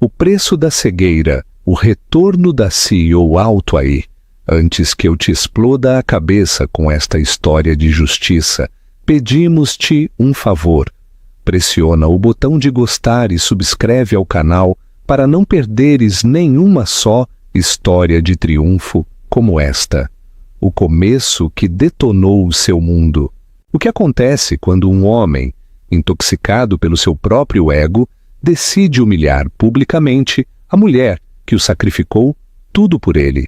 O preço da cegueira, o retorno da CEO alto aí. Antes que eu te exploda a cabeça com esta história de justiça, pedimos-te um favor. Pressiona o botão de gostar e subscreve ao canal para não perderes nenhuma só história de triunfo como esta. O começo que detonou o seu mundo. O que acontece quando um homem, intoxicado pelo seu próprio ego, decide humilhar publicamente a mulher que o sacrificou tudo por ele.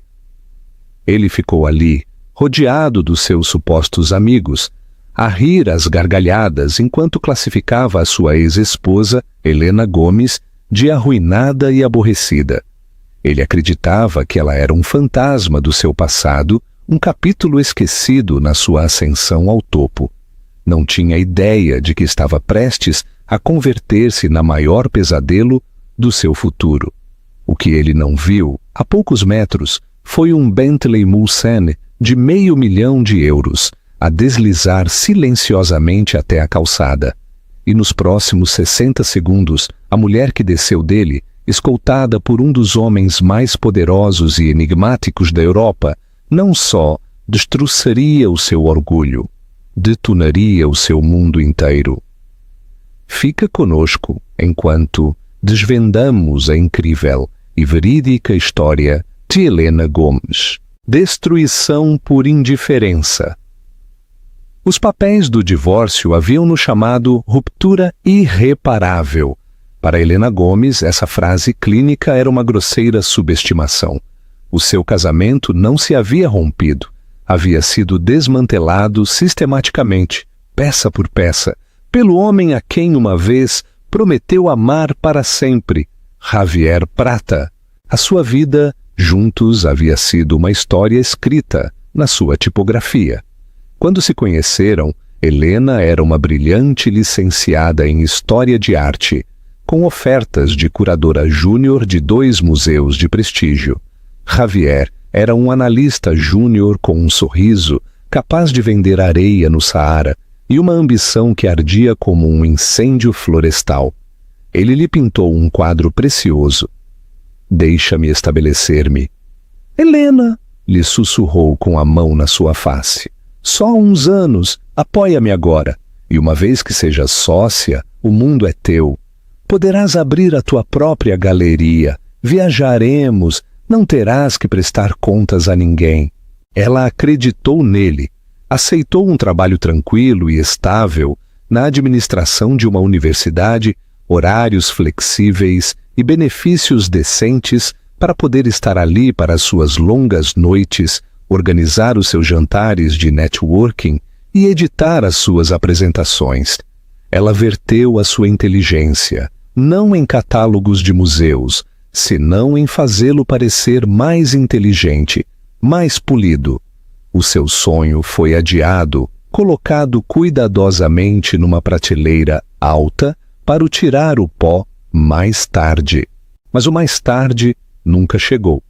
Ele ficou ali, rodeado dos seus supostos amigos, a rir às gargalhadas enquanto classificava a sua ex-esposa, Helena Gomes, de arruinada e aborrecida. Ele acreditava que ela era um fantasma do seu passado, um capítulo esquecido na sua ascensão ao topo. Não tinha ideia de que estava prestes a converter-se na maior pesadelo do seu futuro. O que ele não viu, a poucos metros, foi um Bentley Mulsanne de €500.000 a deslizar silenciosamente até a calçada. E nos próximos 60 segundos, a mulher que desceu dele, escoltada por um dos homens mais poderosos e enigmáticos da Europa, não só destroçaria o seu orgulho, detonaria o seu mundo inteiro. Fica conosco enquanto desvendamos a incrível e verídica história de Helena Gomes. Destruição por indiferença. Os papéis do divórcio haviam-no chamado ruptura irreparável. Para Helena Gomes, essa frase clínica era uma grosseira subestimação. O seu casamento não se havia rompido. Havia sido desmantelado sistematicamente, peça por peça, pelo homem a quem uma vez prometeu amar para sempre, Javier Prata. A sua vida juntos havia sido uma história escrita na sua tipografia. Quando se conheceram, Helena era uma brilhante licenciada em História de Arte, com ofertas de curadora júnior de 2 museus de prestígio. Javier era um analista júnior com um sorriso capaz de vender areia no Saara e uma ambição que ardia como um incêndio florestal. Ele lhe pintou um quadro precioso. "Deixa-me estabelecer-me." "Helena", lhe sussurrou com a mão na sua face. "Só uns anos, apoia-me agora. E uma vez que sejas sócia, o mundo é teu. Poderás abrir a tua própria galeria, viajaremos, não terás que prestar contas a ninguém." Ela acreditou nele, aceitou um trabalho tranquilo e estável na administração de uma universidade, horários flexíveis e benefícios decentes para poder estar ali para as suas longas noites, organizar os seus jantares de networking e editar as suas apresentações. Ela verteu a sua inteligência, não em catálogos de museus, senão em fazê-lo parecer mais inteligente, mais polido. O seu sonho foi adiado, colocado cuidadosamente numa prateleira alta para o tirar o pó mais tarde. Mas o mais tarde nunca chegou.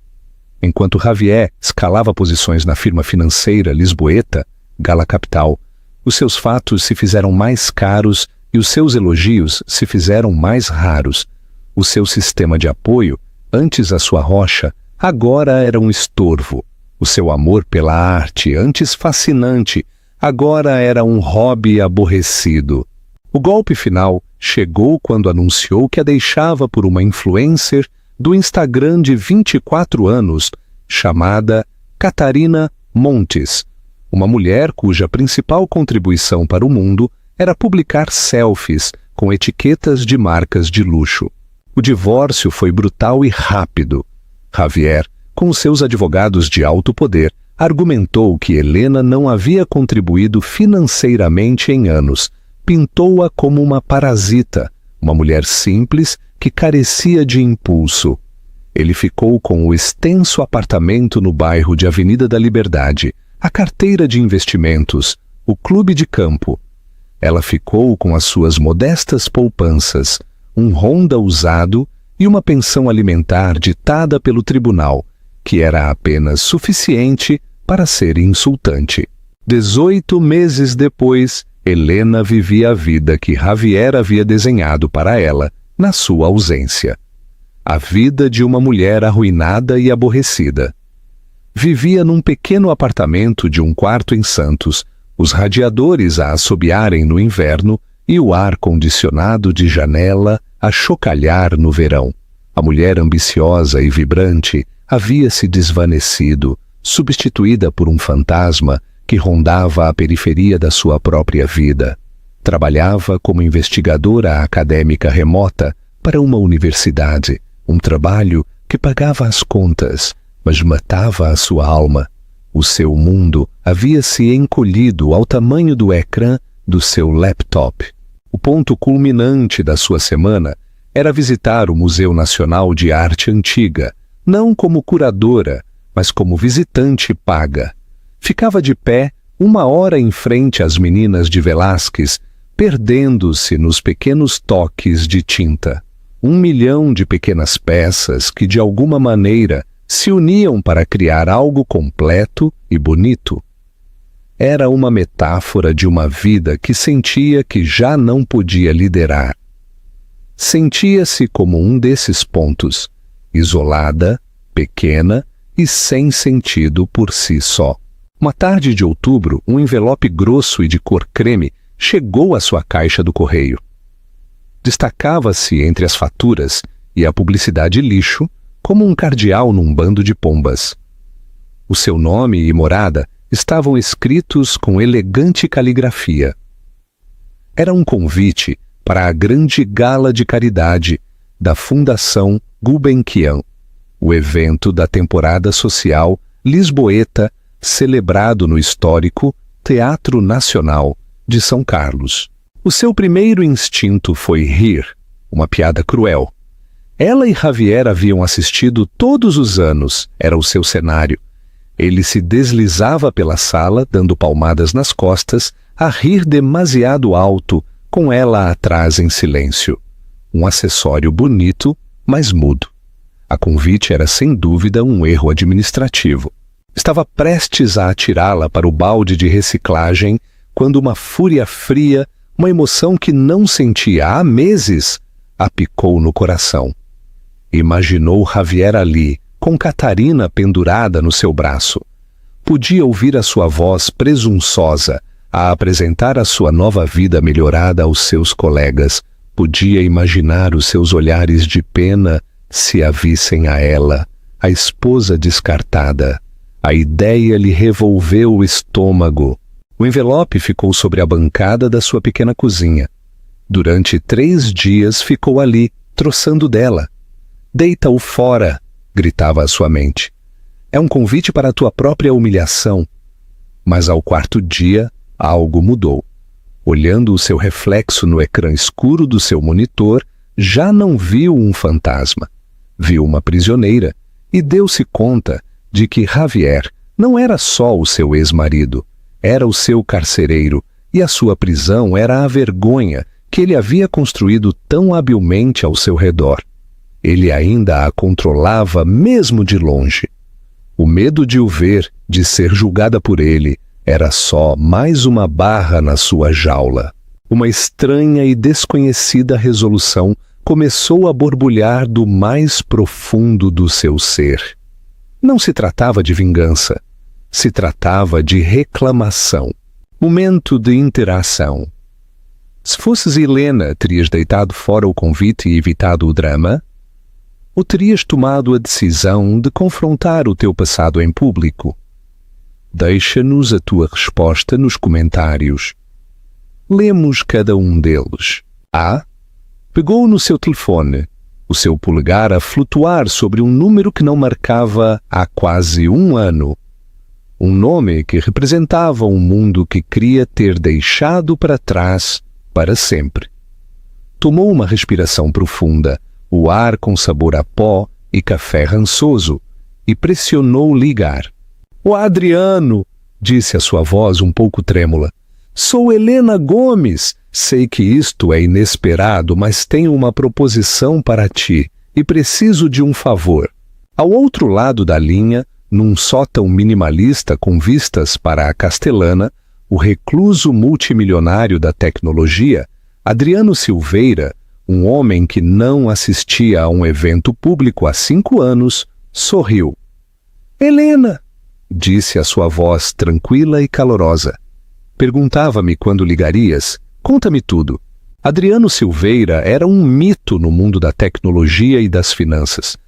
Enquanto Javier escalava posições na firma financeira lisboeta, Gala Capital, os seus fatos se fizeram mais caros e os seus elogios se fizeram mais raros. O seu sistema de apoio, antes a sua rocha, agora era um estorvo. O seu amor pela arte, antes fascinante, agora era um hobby aborrecido. O golpe final chegou quando anunciou que a deixava por uma influencer do Instagram de 24 anos, chamada Catarina Montes, uma mulher cuja principal contribuição para o mundo era publicar selfies com etiquetas de marcas de luxo. O divórcio foi brutal e rápido. Javier, com seus advogados de alto poder, argumentou que Helena não havia contribuído financeiramente em anos. Pintou-a como uma parasita, uma mulher simples que carecia de impulso. Ele ficou com o extenso apartamento no bairro de Avenida da Liberdade, a carteira de investimentos, o clube de campo. Ela ficou com as suas modestas poupanças, um Honda usado e uma pensão alimentar ditada pelo tribunal, que era apenas suficiente para ser insultante. 18 meses depois, Helena vivia a vida que Javier havia desenhado para ela, na sua ausência. a vida de uma mulher arruinada e aborrecida. Vivia num pequeno apartamento de um quarto em Santos, os radiadores a assobiarem no inverno e o ar-condicionado de janela a chocalhar no verão. A mulher ambiciosa e vibrante havia se desvanecido, substituída por um fantasma que rondava a periferia da sua própria vida. Trabalhava como investigadora acadêmica remota para uma universidade, um trabalho que pagava as contas, mas matava a sua alma. O seu mundo havia se encolhido ao tamanho do ecrã do seu laptop. O ponto culminante da sua semana era visitar o Museu Nacional de Arte Antiga, não como curadora, mas como visitante paga. Ficava de pé 1 hora em frente às meninas de Velázquez, perdendo-se nos pequenos toques de tinta. 1 milhão de pequenas peças que, de alguma maneira, se uniam para criar algo completo e bonito. Era uma metáfora de uma vida que sentia que já não podia liderar. Sentia-se como um desses pontos, isolada, pequena e sem sentido por si só. Uma tarde de outubro, um envelope grosso e de cor creme chegou à sua caixa do correio. Destacava-se entre as faturas e a publicidade lixo como um cardeal num bando de pombas. O seu nome e morada estavam escritos com elegante caligrafia. Era um convite para a grande gala de caridade da Fundação Gulbenkian, o evento da temporada social lisboeta celebrado no histórico Teatro Nacional de São Carlos. O seu primeiro instinto foi rir, uma piada cruel. Ela e Javier haviam assistido todos os anos, era o seu cenário. Ele se deslizava pela sala, dando palmadas nas costas, a rir demasiado alto, com ela atrás em silêncio. Um acessório bonito, mas mudo. A convite era sem dúvida um erro administrativo. Estava prestes a atirá-la para o balde de reciclagem quando uma fúria fria, uma emoção que não sentia há meses, a picou no coração. Imaginou Javier ali, com Catarina pendurada no seu braço. Podia ouvir a sua voz presunçosa a apresentar a sua nova vida melhorada aos seus colegas. Podia imaginar os seus olhares de pena se a vissem a ela, a esposa descartada. A ideia lhe revolveu o estômago. O envelope ficou sobre a bancada da sua pequena cozinha. Durante 3 dias ficou ali, troçando dela. Deita-o fora, gritava a sua mente. É um convite para a tua própria humilhação. Mas ao 4º dia, algo mudou. Olhando o seu reflexo no ecrã escuro do seu monitor, já não viu um fantasma. Viu uma prisioneira e deu-se conta de que Javier não era só o seu ex-marido, era o seu carcereiro, e a sua prisão era a vergonha que ele havia construído tão habilmente ao seu redor. Ele ainda a controlava mesmo de longe. O medo de o ver, de ser julgada por ele, era só mais uma barra na sua jaula. Uma estranha e desconhecida resolução começou a borbulhar do mais profundo do seu ser. Não se tratava de vingança, se tratava de reclamação. Momento de interação. Se fosses Helena, terias deitado fora o convite e evitado o drama? Ou terias tomado a decisão de confrontar o teu passado em público? Deixa-nos a tua resposta nos comentários. Lemos cada um deles. A. Pegou no seu telefone, o seu polegar a flutuar sobre um número que não marcava há quase 1 ano. Um nome que representava um mundo que queria ter deixado para trás para sempre. Tomou uma respiração profunda, o ar com sabor a pó e café rançoso, e pressionou ligar. «Ô Adriano», disse a sua voz um pouco trêmula, «sou Helena Gomes. Sei que isto é inesperado, mas tenho uma proposição para ti e preciso de um favor». Ao outro lado da linha, num sótão minimalista com vistas para a Castelana, o recluso multimilionário da tecnologia, Adriano Silveira, Um homem que não assistia a um evento público há 5 anos sorriu. Helena, disse a sua voz tranquila e calorosa. Perguntava-me quando ligarias. Conta-me tudo. Adriano Silveira era um mito no mundo da tecnologia e das finanças.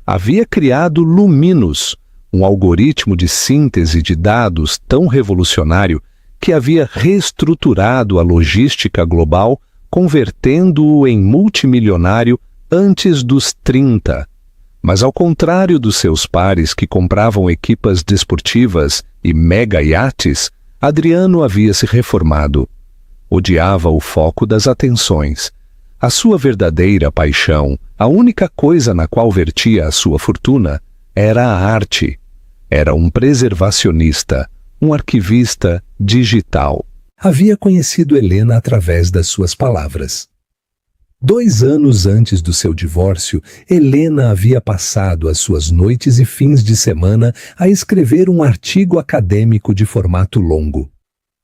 Havia criado Luminous, um algoritmo de síntese de dados tão revolucionário que havia reestruturado a logística global, convertendo-o em multimilionário antes dos 30. Mas ao contrário dos seus pares que compravam equipas desportivas e mega iates, Adriano havia se reformado. Odiava o foco das atenções. A sua verdadeira paixão, a única coisa na qual vertia a sua fortuna, era a arte. Era um preservacionista, um arquivista digital. Havia conhecido Helena através das suas palavras. 2 anos antes do seu divórcio, Helena havia passado as suas noites e fins de semana a escrever um artigo acadêmico de formato longo.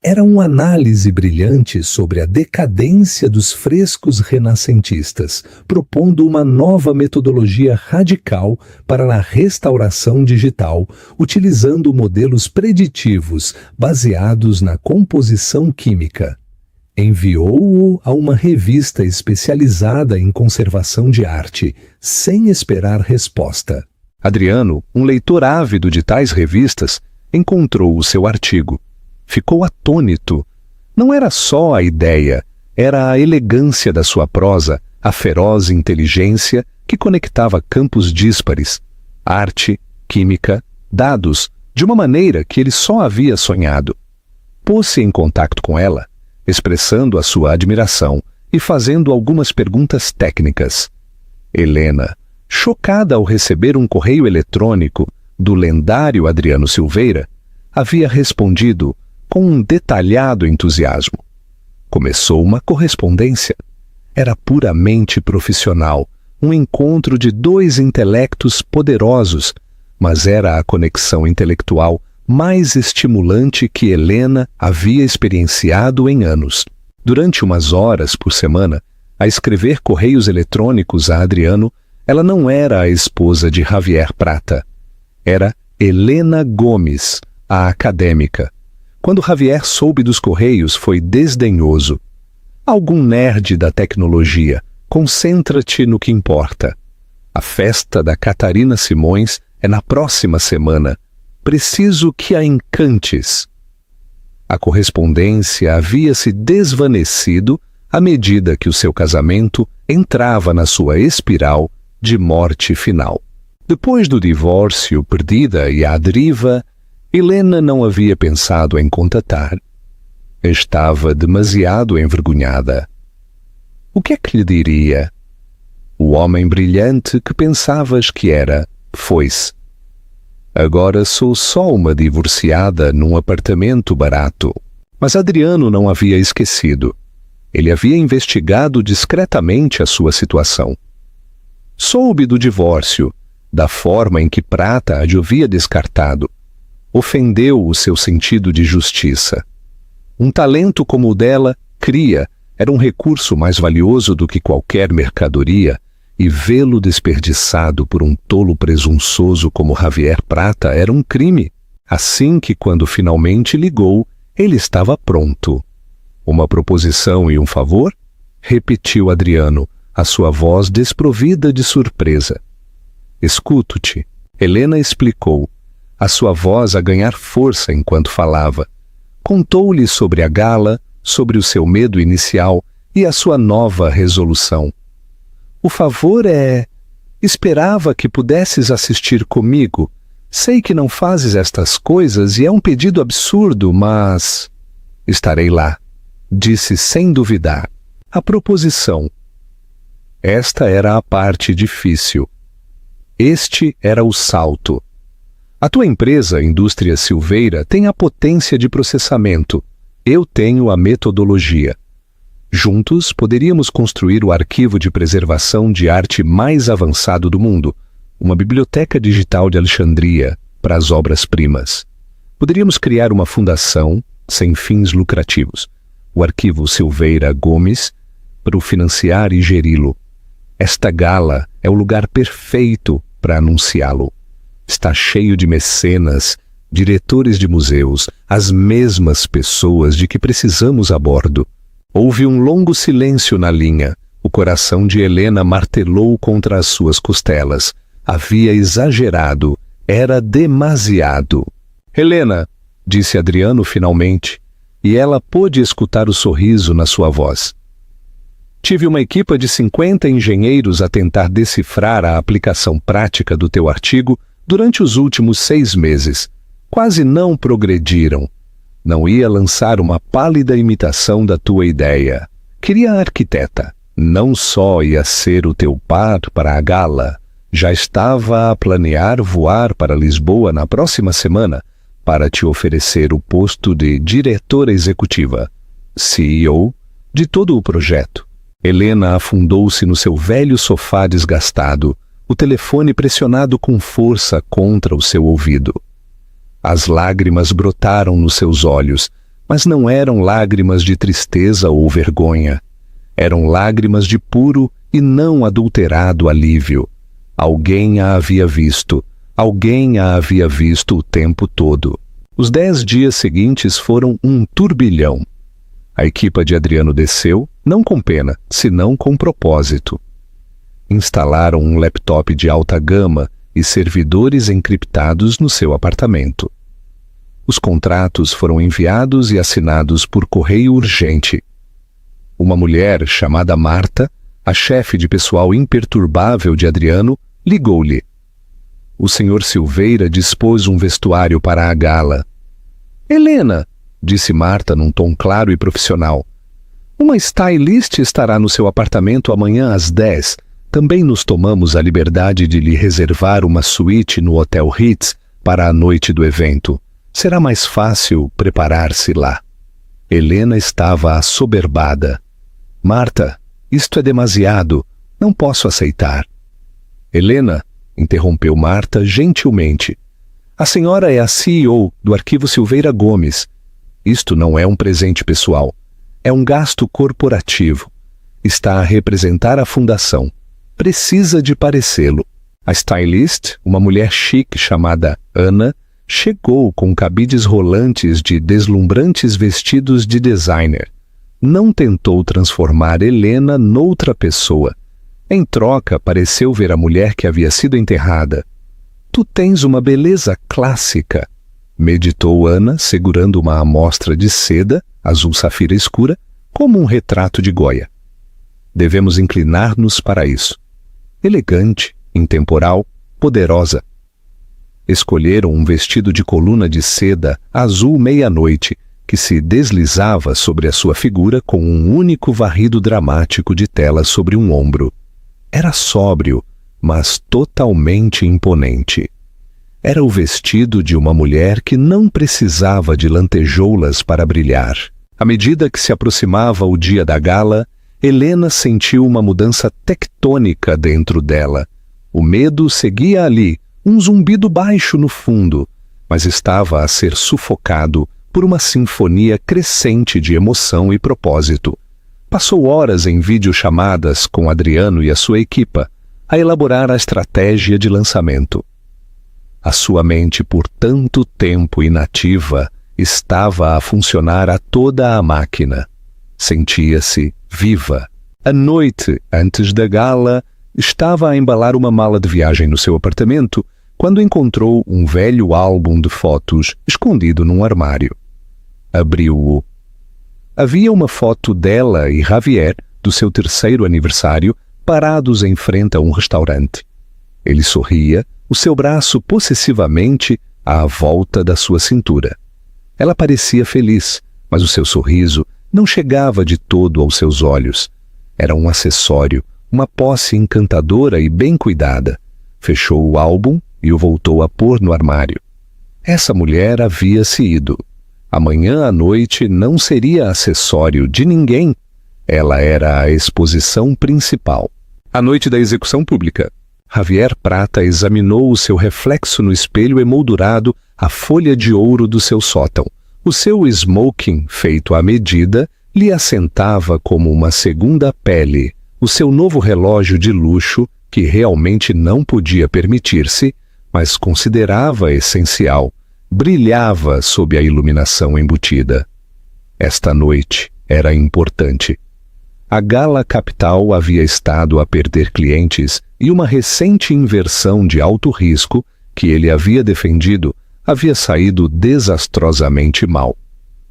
Era uma análise brilhante sobre a decadência dos frescos renascentistas, propondo uma nova metodologia radical para a restauração digital, utilizando modelos preditivos baseados na composição química. Enviou-o a uma revista especializada em conservação de arte, sem esperar resposta. Adriano, um leitor ávido de tais revistas, encontrou o seu artigo. Ficou atônito. Não era só a ideia, era a elegância da sua prosa, a feroz inteligência que conectava campos díspares, arte, química, dados, de uma maneira que ele só havia sonhado. Pôs-se em contato com ela, expressando a sua admiração e fazendo algumas perguntas técnicas. Helena, chocada ao receber um correio eletrônico do lendário Adriano Silveira, havia respondido com um detalhado entusiasmo. Começou uma correspondência. Era puramente profissional, um encontro de 2 intelectos poderosos, mas era a conexão intelectual mais estimulante que Helena havia experienciado em anos. Durante umas horas por semana, a escrever correios eletrônicos a Adriano, ela não era a esposa de Javier Prata. Era Helena Gomes, a acadêmica. Quando Javier soube dos correios, foi desdenhoso. Algum nerd da tecnologia, concentra-te no que importa. A festa da Catarina Simões é na próxima semana. Preciso que a encantes. A correspondência havia se desvanecido à medida que o seu casamento entrava na sua espiral de morte final. Depois do divórcio, perdida e à deriva, Helena não havia pensado em contatar. Estava demasiado envergonhada. O que é que lhe diria? O homem brilhante que pensavas que era, foi-se. Agora sou só uma divorciada num apartamento barato. Mas Adriano não havia esquecido. Ele havia investigado discretamente a sua situação. Soube do divórcio, da forma em que Prata a havia descartado. Ofendeu o seu sentido de justiça. Um talento como o dela, cria, era um recurso mais valioso do que qualquer mercadoria, e vê-lo desperdiçado por um tolo presunçoso como Javier Prata era um crime. Assim que, quando finalmente ligou, ele estava pronto. Uma proposição e um favor? Repetiu Adriano, a sua voz desprovida de surpresa. Escuto-te. Helena explicou, a sua voz a ganhar força enquanto falava. Contou-lhe sobre a gala, sobre o seu medo inicial e a sua nova resolução. O favor é... Esperava que pudesses assistir comigo. Sei que não fazes estas coisas e é um pedido absurdo, mas... Estarei lá, disse sem duvidar. A proposição. Esta era a parte difícil. Este era o salto. A tua empresa, Indústria Silveira, tem a potência de processamento. Eu tenho a metodologia. Juntos, poderíamos construir o arquivo de preservação de arte mais avançado do mundo, uma biblioteca digital de Alexandria para as obras-primas. Poderíamos criar uma fundação sem fins lucrativos, o Arquivo Silveira Gomes, para o financiar e geri-lo. Esta gala é o lugar perfeito para anunciá-lo. Está cheio de mecenas, diretores de museus, as mesmas pessoas de que precisamos a bordo. Houve um longo silêncio na linha. O coração de Helena martelou contra as suas costelas. Havia exagerado. Era demasiado. Helena, disse Adriano finalmente, e ela pôde escutar o sorriso na sua voz. Tive uma equipa de 50 engenheiros a tentar decifrar a aplicação prática do teu artigo durante os últimos 6 meses. Quase não progrediram. Não ia lançar uma pálida imitação da tua ideia. Queria a arquiteta. Não só ia ser o teu par para a gala, já estava a planear voar para Lisboa na próxima semana para te oferecer o posto de diretora executiva, CEO, de todo o projeto. Helena afundou-se no seu velho sofá desgastado, o telefone pressionado com força contra o seu ouvido. As lágrimas brotaram nos seus olhos, mas não eram lágrimas de tristeza ou vergonha. Eram lágrimas de puro e não adulterado alívio. Alguém a havia visto. Alguém a havia visto o tempo todo. Os 10 dias seguintes foram um turbilhão. A equipa de Adriano desceu, não com pena, senão com propósito. Instalaram um laptop de alta gama e servidores encriptados no seu apartamento. Os contratos foram enviados e assinados por correio urgente. Uma mulher chamada Marta, a chefe de pessoal imperturbável de Adriano, ligou-lhe. O Sr. Silveira dispôs um vestuário para a gala. Helena, disse Marta num tom claro e profissional, uma stylist estará no seu apartamento amanhã às 10. Também nos tomamos a liberdade de lhe reservar uma suíte no Hotel Ritz para a noite do evento. Será mais fácil preparar-se lá. Helena estava assoberbada. Marta, isto é demasiado. Não posso aceitar. Helena, interrompeu Marta gentilmente. A senhora é a CEO do Arquivo Silveira Gomes. Isto não é um presente pessoal. É um gasto corporativo. Está a representar a fundação. Precisa de parecê-lo. A stylist, uma mulher chique chamada Ana, chegou com cabides rolantes de deslumbrantes vestidos de designer. Não tentou transformar Helena noutra pessoa. Em troca, pareceu ver a mulher que havia sido enterrada. Tu tens uma beleza clássica, meditou Ana, segurando uma amostra de seda, azul safira escura, como um retrato de Goya. Devemos inclinar-nos para isso. Elegante, intemporal, poderosa. Escolheram um vestido de coluna de seda azul meia-noite, que se deslizava sobre a sua figura com um único varrido dramático de tela sobre um ombro. Era sóbrio, mas totalmente imponente. Era o vestido de uma mulher que não precisava de lantejoulas para brilhar. À medida que se aproximava o dia da gala, Helena sentiu uma mudança tectônica dentro dela. O medo seguia ali, um zumbido baixo no fundo, mas estava a ser sufocado por uma sinfonia crescente de emoção e propósito. Passou horas em videochamadas com Adriano e a sua equipa, a elaborar a estratégia de lançamento. A sua mente, por tanto tempo inativa, estava a funcionar a toda a máquina. Sentia-se viva. À noite, antes da gala, estava a embalar uma mala de viagem no seu apartamento quando encontrou um velho álbum de fotos escondido num armário. Abriu-o. Havia uma foto dela e Javier, do seu 3º aniversário, parados em frente a um restaurante. Ele sorria, o seu braço possessivamente à volta da sua cintura. Ela parecia feliz, mas o seu sorriso não chegava de todo aos seus olhos. Era um acessório, uma posse encantadora e bem cuidada. Fechou o álbum e o voltou a pôr no armário. Essa mulher havia se ido. Amanhã à noite não seria acessório de ninguém. Ela era a exposição principal. A noite da execução pública. Javier Prata examinou o seu reflexo no espelho emoldurado, a folha de ouro do seu sótão. O seu smoking, feito à medida, lhe assentava como uma segunda pele o seu novo relógio de luxo que realmente não podia permitir-se, mas considerava essencial, brilhava sob a iluminação embutida. Esta noite era importante. A Gala Capital havia estado a perder clientes e uma recente inversão de alto risco que ele havia defendido havia saído desastrosamente mal.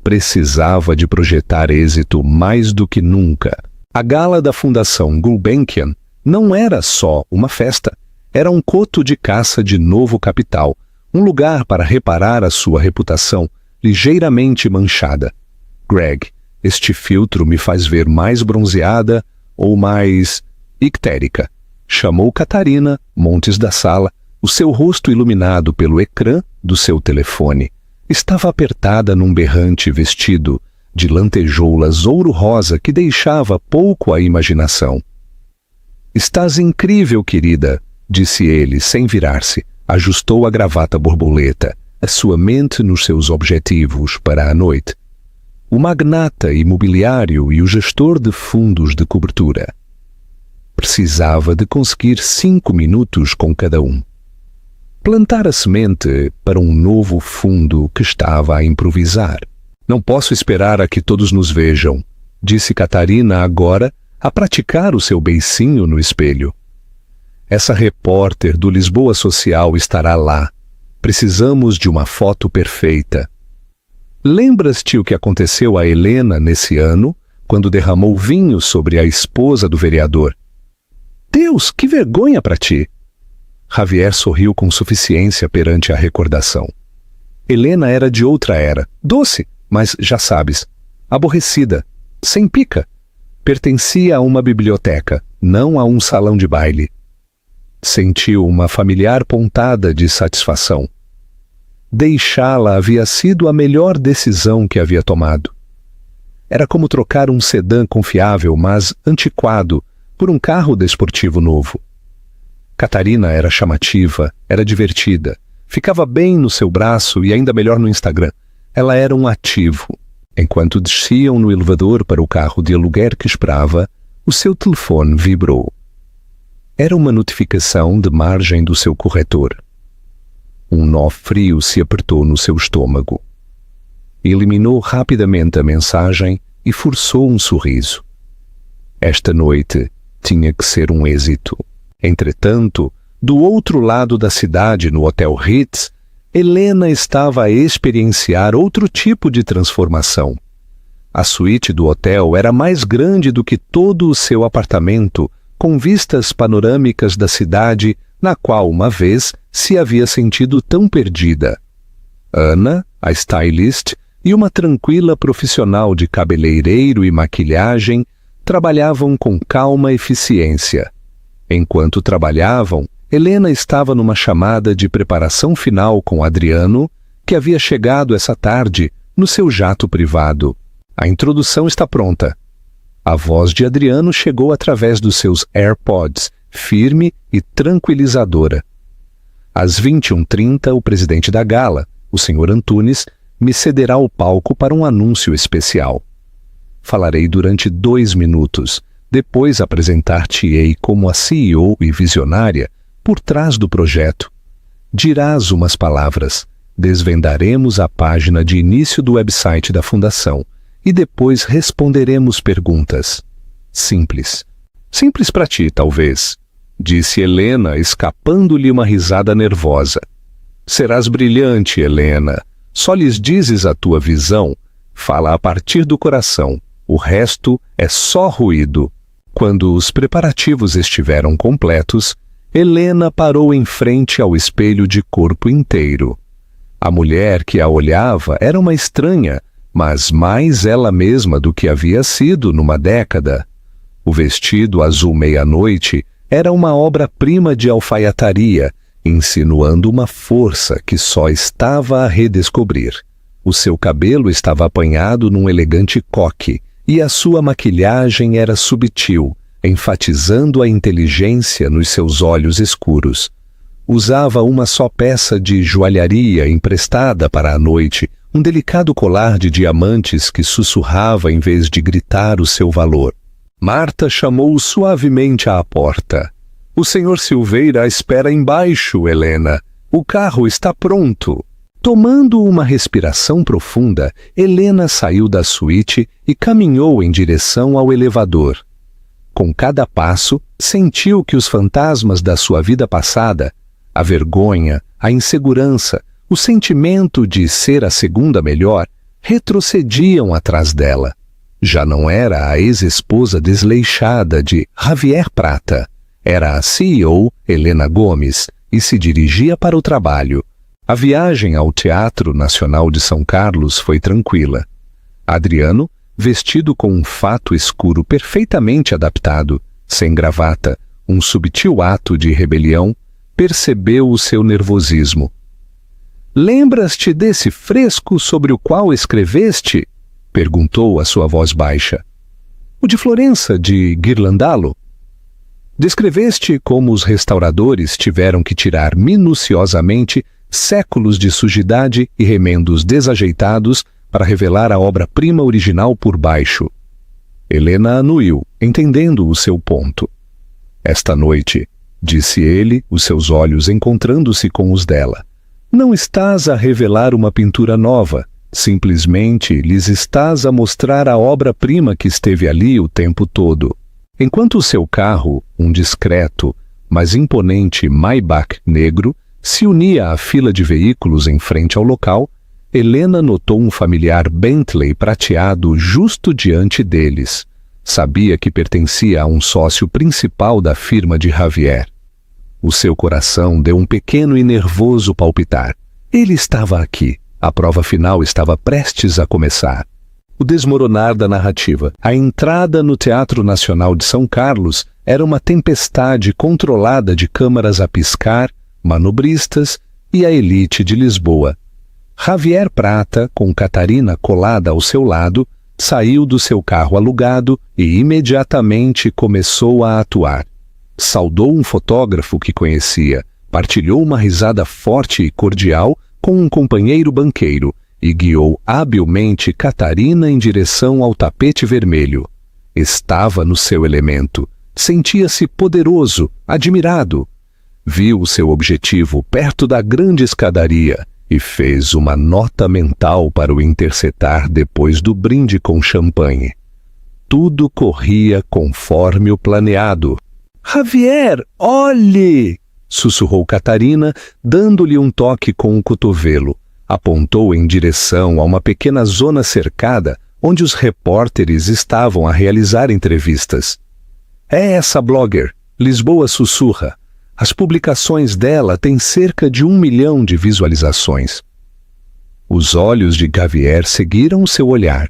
Precisava de projetar êxito mais do que nunca. A gala da Fundação Gulbenkian não era só uma festa, era um coto de caça de novo capital, um lugar para reparar a sua reputação ligeiramente manchada. Greg, este filtro me faz ver mais bronzeada ou mais ictérica, chamou Catarina Montes da sala, o seu rosto iluminado pelo ecrã do seu telefone. Estava apertada num berrante vestido de lantejoulas ouro-rosa que deixava pouco à imaginação. Estás incrível, querida, disse ele sem virar-se. Ajustou a gravata borboleta, a sua mente nos seus objetivos para a noite. O magnata imobiliário e o gestor de fundos de cobertura. Precisava de conseguir 5 minutos com cada um. Plantar a semente para um novo fundo que estava a improvisar. Não posso esperar a que todos nos vejam, disse Catarina agora, a praticar o seu beicinho no espelho. Essa repórter do Lisboa Social estará lá. Precisamos de uma foto perfeita. Lembras-te o que aconteceu a Helena nesse ano, quando derramou vinho sobre a esposa do vereador? Deus, que vergonha para ti! Javier sorriu com suficiência perante a recordação. Helena era de outra era, doce, mas já sabes, aborrecida, sem pica. Pertencia a uma biblioteca, não a um salão de baile. Sentiu uma familiar pontada de satisfação. Deixá-la havia sido a melhor decisão que havia tomado. Era como trocar um sedã confiável, mas antiquado, por um carro desportivo novo. Catarina era chamativa, era divertida, ficava bem no seu braço e ainda melhor no Instagram. Ela era um ativo. Enquanto desciam no elevador para o carro de aluguer que esperava, o seu telefone vibrou. Era uma notificação de margem do seu corretor. Um nó frio se apertou no seu estômago. Eliminou rapidamente a mensagem e forçou um sorriso. Esta noite tinha que ser um êxito. Entretanto, do outro lado da cidade, no Hotel Ritz, Helena estava a experienciar outro tipo de transformação. A suíte do hotel era mais grande do que todo o seu apartamento, com vistas panorâmicas da cidade na qual uma vez se havia sentido tão perdida. Ana, a stylist, e uma tranquila profissional de cabeleireiro e maquilhagem trabalhavam com calma eficiência. Enquanto trabalhavam, Helena estava numa chamada de preparação final com Adriano, que havia chegado essa tarde no seu jato privado. A introdução está pronta. A voz de Adriano chegou através dos seus AirPods, firme e tranquilizadora. Às 21h30, o presidente da gala, o Sr. Antunes, me cederá o palco para um anúncio especial. Falarei durante 2 minutos, depois apresentar-te-ei como a CEO e visionária por trás do projeto. Dirás umas palavras, desvendaremos a página de início do website da Fundação e depois responderemos perguntas. Simples. Simples para ti, talvez, disse Helena, escapando-lhe uma risada nervosa. Serás brilhante, Helena. Só lhes dizes a tua visão, fala a partir do coração. O resto é só ruído. Quando os preparativos estiveram completos, Helena parou em frente ao espelho de corpo inteiro. A mulher que a olhava era uma estranha, mas mais ela mesma do que havia sido numa década. O vestido azul meia-noite era uma obra-prima de alfaiataria, insinuando uma força que só estava a redescobrir. O seu cabelo estava apanhado num elegante coque, e a sua maquilhagem era subtil, enfatizando a inteligência nos seus olhos escuros. Usava uma só peça de joalharia emprestada para a noite, um delicado colar de diamantes que sussurrava em vez de gritar o seu valor. Marta chamou suavemente à porta. "O Sr. Silveira espera embaixo, Helena. O carro está pronto." Tomando uma respiração profunda, Helena saiu da suíte e caminhou em direção ao elevador. Com cada passo, sentiu que os fantasmas da sua vida passada, a vergonha, a insegurança, o sentimento de ser a segunda melhor, retrocediam atrás dela. Já não era a ex-esposa desleixada de Javier Prata. Era a CEO Helena Gomes e se dirigia para o trabalho. A viagem ao Teatro Nacional de São Carlos foi tranquila. Adriano, vestido com um fato escuro perfeitamente adaptado, sem gravata, um subtil ato de rebelião, percebeu o seu nervosismo. "Lembras-te desse fresco sobre o qual escreveste?" perguntou a sua voz baixa. "O de Florença, de Ghirlandaio? Descreveste como os restauradores tiveram que tirar minuciosamente séculos de sujidade e remendos desajeitados para revelar a obra-prima original por baixo." Helena anuiu, entendendo o seu ponto. "Esta noite", disse ele, os seus olhos encontrando-se com os dela, "não estás a revelar uma pintura nova, simplesmente lhes estás a mostrar a obra-prima que esteve ali o tempo todo." Enquanto o seu carro, um discreto, mas imponente Maybach negro, se unia à fila de veículos em frente ao local, Helena notou um familiar Bentley prateado justo diante deles. Sabia que pertencia a um sócio principal da firma de Javier. O seu coração deu um pequeno e nervoso palpitar. Ele estava aqui. A prova final estava prestes a começar. O desmoronar da narrativa. A entrada no Teatro Nacional de São Carlos era uma tempestade controlada de câmaras a piscar, manobristas e a elite de Lisboa. Javier Prata, com Catarina colada ao seu lado, saiu do seu carro alugado e imediatamente começou a atuar. Saudou um fotógrafo que conhecia, partilhou uma risada forte e cordial com um companheiro banqueiro e guiou habilmente Catarina em direção ao tapete vermelho. Estava no seu elemento. Sentia-se poderoso, admirado. Viu o seu objetivo perto da grande escadaria e fez uma nota mental para o interceptar depois do brinde com champanhe. Tudo corria conforme o planeado. "Javier, olhe!" sussurrou Catarina, dando-lhe um toque com o cotovelo. Apontou em direção a uma pequena zona cercada onde os repórteres estavam a realizar entrevistas. "É essa blogger, Lisboa Sussurra. As publicações dela têm cerca de 1 milhão de visualizações." Os olhos de Javier seguiram o seu olhar.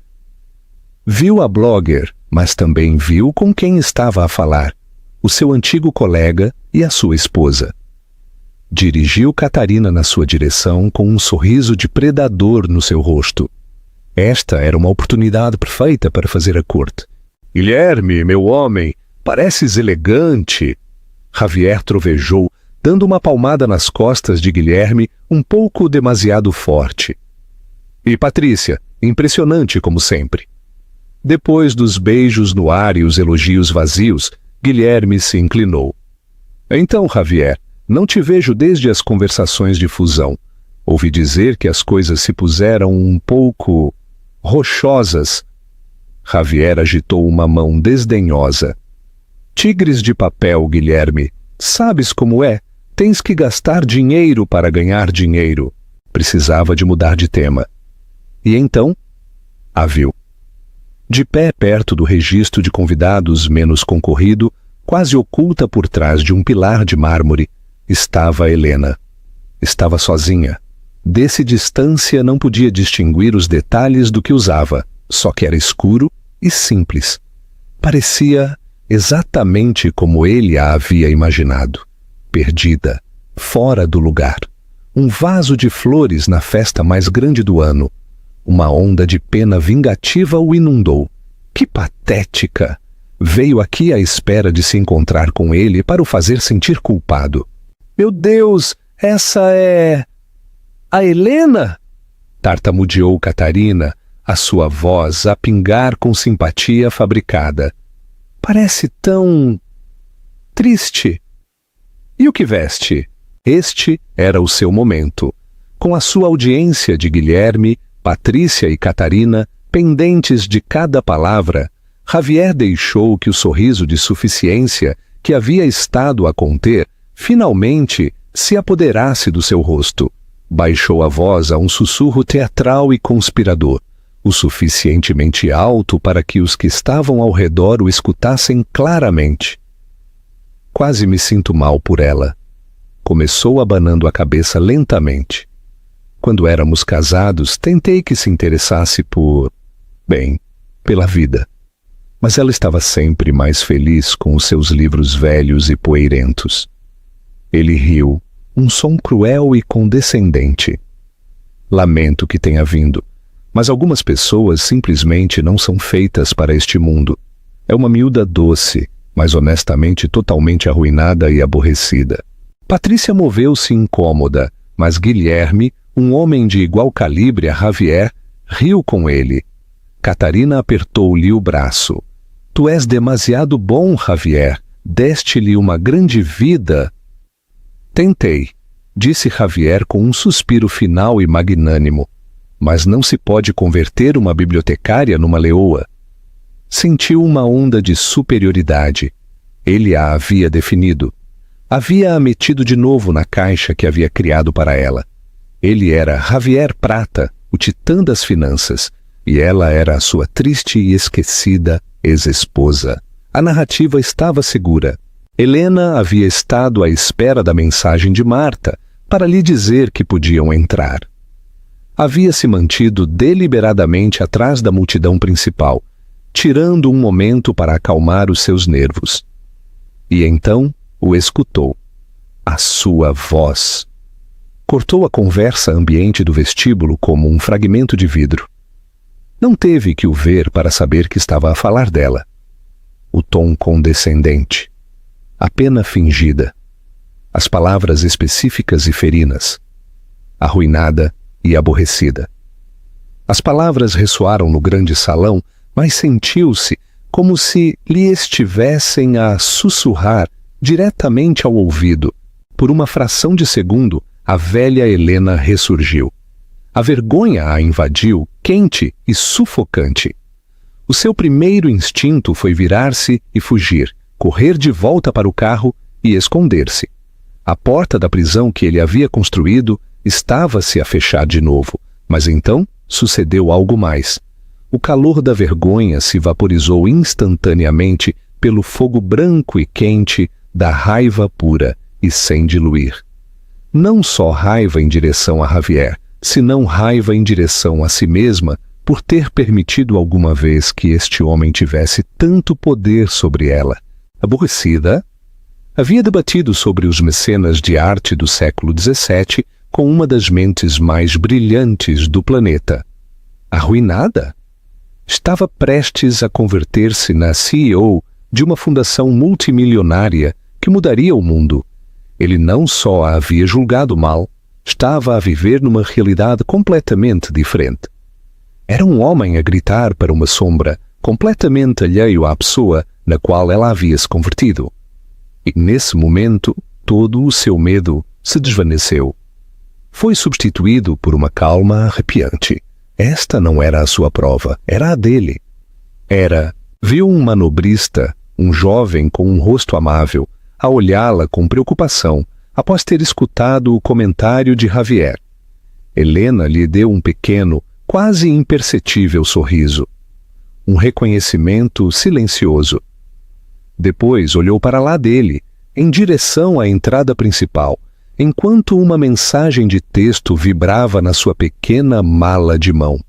Viu a blogger, mas também viu com quem estava a falar, o seu antigo colega e a sua esposa. Dirigiu Catarina na sua direção com um sorriso de predador no seu rosto. Esta era uma oportunidade perfeita para fazer a corte. "Guilherme, meu homem, pareces elegante." Javier trovejou, dando uma palmada nas costas de Guilherme um pouco demasiado forte. "E Patrícia, impressionante como sempre." Depois dos beijos no ar e os elogios vazios, Guilherme se inclinou. "Então, Javier, não te vejo desde as conversações de fusão. Ouvi dizer que as coisas se puseram um pouco rochosas." Javier agitou uma mão desdenhosa. "Tigres de papel, Guilherme. Sabes como é? Tens que gastar dinheiro para ganhar dinheiro." Precisava de mudar de tema. E então, a viu. De pé perto do registro de convidados menos concorrido, quase oculta por trás de um pilar de mármore, estava Helena. Estava sozinha. Desse distância não podia distinguir os detalhes do que usava, só que era escuro e simples. Parecia exatamente como ele a havia imaginado. Perdida, fora do lugar. Um vaso de flores na festa mais grande do ano. Uma onda de pena vingativa o inundou. Que patética! Veio aqui à espera de se encontrar com ele para o fazer sentir culpado. "Meu Deus, essa é... a Helena?" tartamudeou Catarina, a sua voz a pingar com simpatia fabricada. Parece tão... triste. E o que veste? Este era o seu momento. Com a sua audiência de Guilherme, Patrícia e Catarina, pendentes de cada palavra, Javier deixou que o sorriso de suficiência que havia estado a conter, finalmente se apoderasse do seu rosto. Baixou a voz a um sussurro teatral e conspirador, o suficientemente alto para que os que estavam ao redor o escutassem claramente. Quase me sinto mal por ela. Começou abanando a cabeça lentamente. Quando éramos casados, tentei que se interessasse pela vida. Mas ela estava sempre mais feliz com os seus livros velhos e poeirentos. Ele riu, um som cruel e condescendente. Lamento que tenha vindo, mas algumas pessoas simplesmente não são feitas para este mundo. É uma miúda doce, mas honestamente totalmente arruinada e aborrecida. Patrícia moveu-se incômoda, mas Guilherme, um homem de igual calibre a Javier, riu com ele. Catarina apertou-lhe o braço. Tu és demasiado bom, Javier. Deste-lhe uma grande vida. Tentei, disse Javier com um suspiro final e magnânimo. Mas não se pode converter uma bibliotecária numa leoa. Sentiu uma onda de superioridade. Ele a havia definido. Havia-a metido de novo na caixa que havia criado para ela. Ele era Javier Prata, o titã das finanças, e ela era a sua triste e esquecida ex-esposa. A narrativa estava segura. Helena havia estado à espera da mensagem de Marta para lhe dizer que podiam entrar. Havia se mantido deliberadamente atrás da multidão principal, tirando um momento para acalmar os seus nervos. E então o escutou. A sua voz. Cortou a conversa ambiente do vestíbulo como um fragmento de vidro. Não teve que o ver para saber que estava a falar dela. O tom condescendente. A pena fingida. As palavras específicas e ferinas. Arruinada e aborrecida. As palavras ressoaram no grande salão, mas sentiu-se como se lhe estivessem a sussurrar diretamente ao ouvido. Por uma fração de segundo, a velha Helena ressurgiu. A vergonha a invadiu, quente e sufocante. O seu primeiro instinto foi virar-se e fugir, correr de volta para o carro e esconder-se. A porta da prisão que ele havia construído estava-se a fechar de novo, mas então sucedeu algo mais. O calor da vergonha se vaporizou instantaneamente pelo fogo branco e quente da raiva pura e sem diluir. Não só raiva em direção a Javier, senão raiva em direção a si mesma por ter permitido alguma vez que este homem tivesse tanto poder sobre ela. Aborrecida, havia debatido sobre os mecenas de arte do século XVII com uma das mentes mais brilhantes do planeta. Arruinada? Estava prestes a converter-se na CEO de uma fundação multimilionária que mudaria o mundo. Ele não só a havia julgado mal, estava a viver numa realidade completamente diferente. Era um homem a gritar para uma sombra, completamente alheio à pessoa na qual ela havia se convertido. E nesse momento, todo o seu medo se desvaneceu. Foi substituído por uma calma arrepiante. Esta não era a sua prova, era a dele. Viu um manobrista, um jovem com um rosto amável, a olhá-la com preocupação, após ter escutado o comentário de Javier. Helena lhe deu um pequeno, quase imperceptível sorriso. Um reconhecimento silencioso. Depois olhou para lá dele, em direção à entrada principal, enquanto uma mensagem de texto vibrava na sua pequena mala de mão.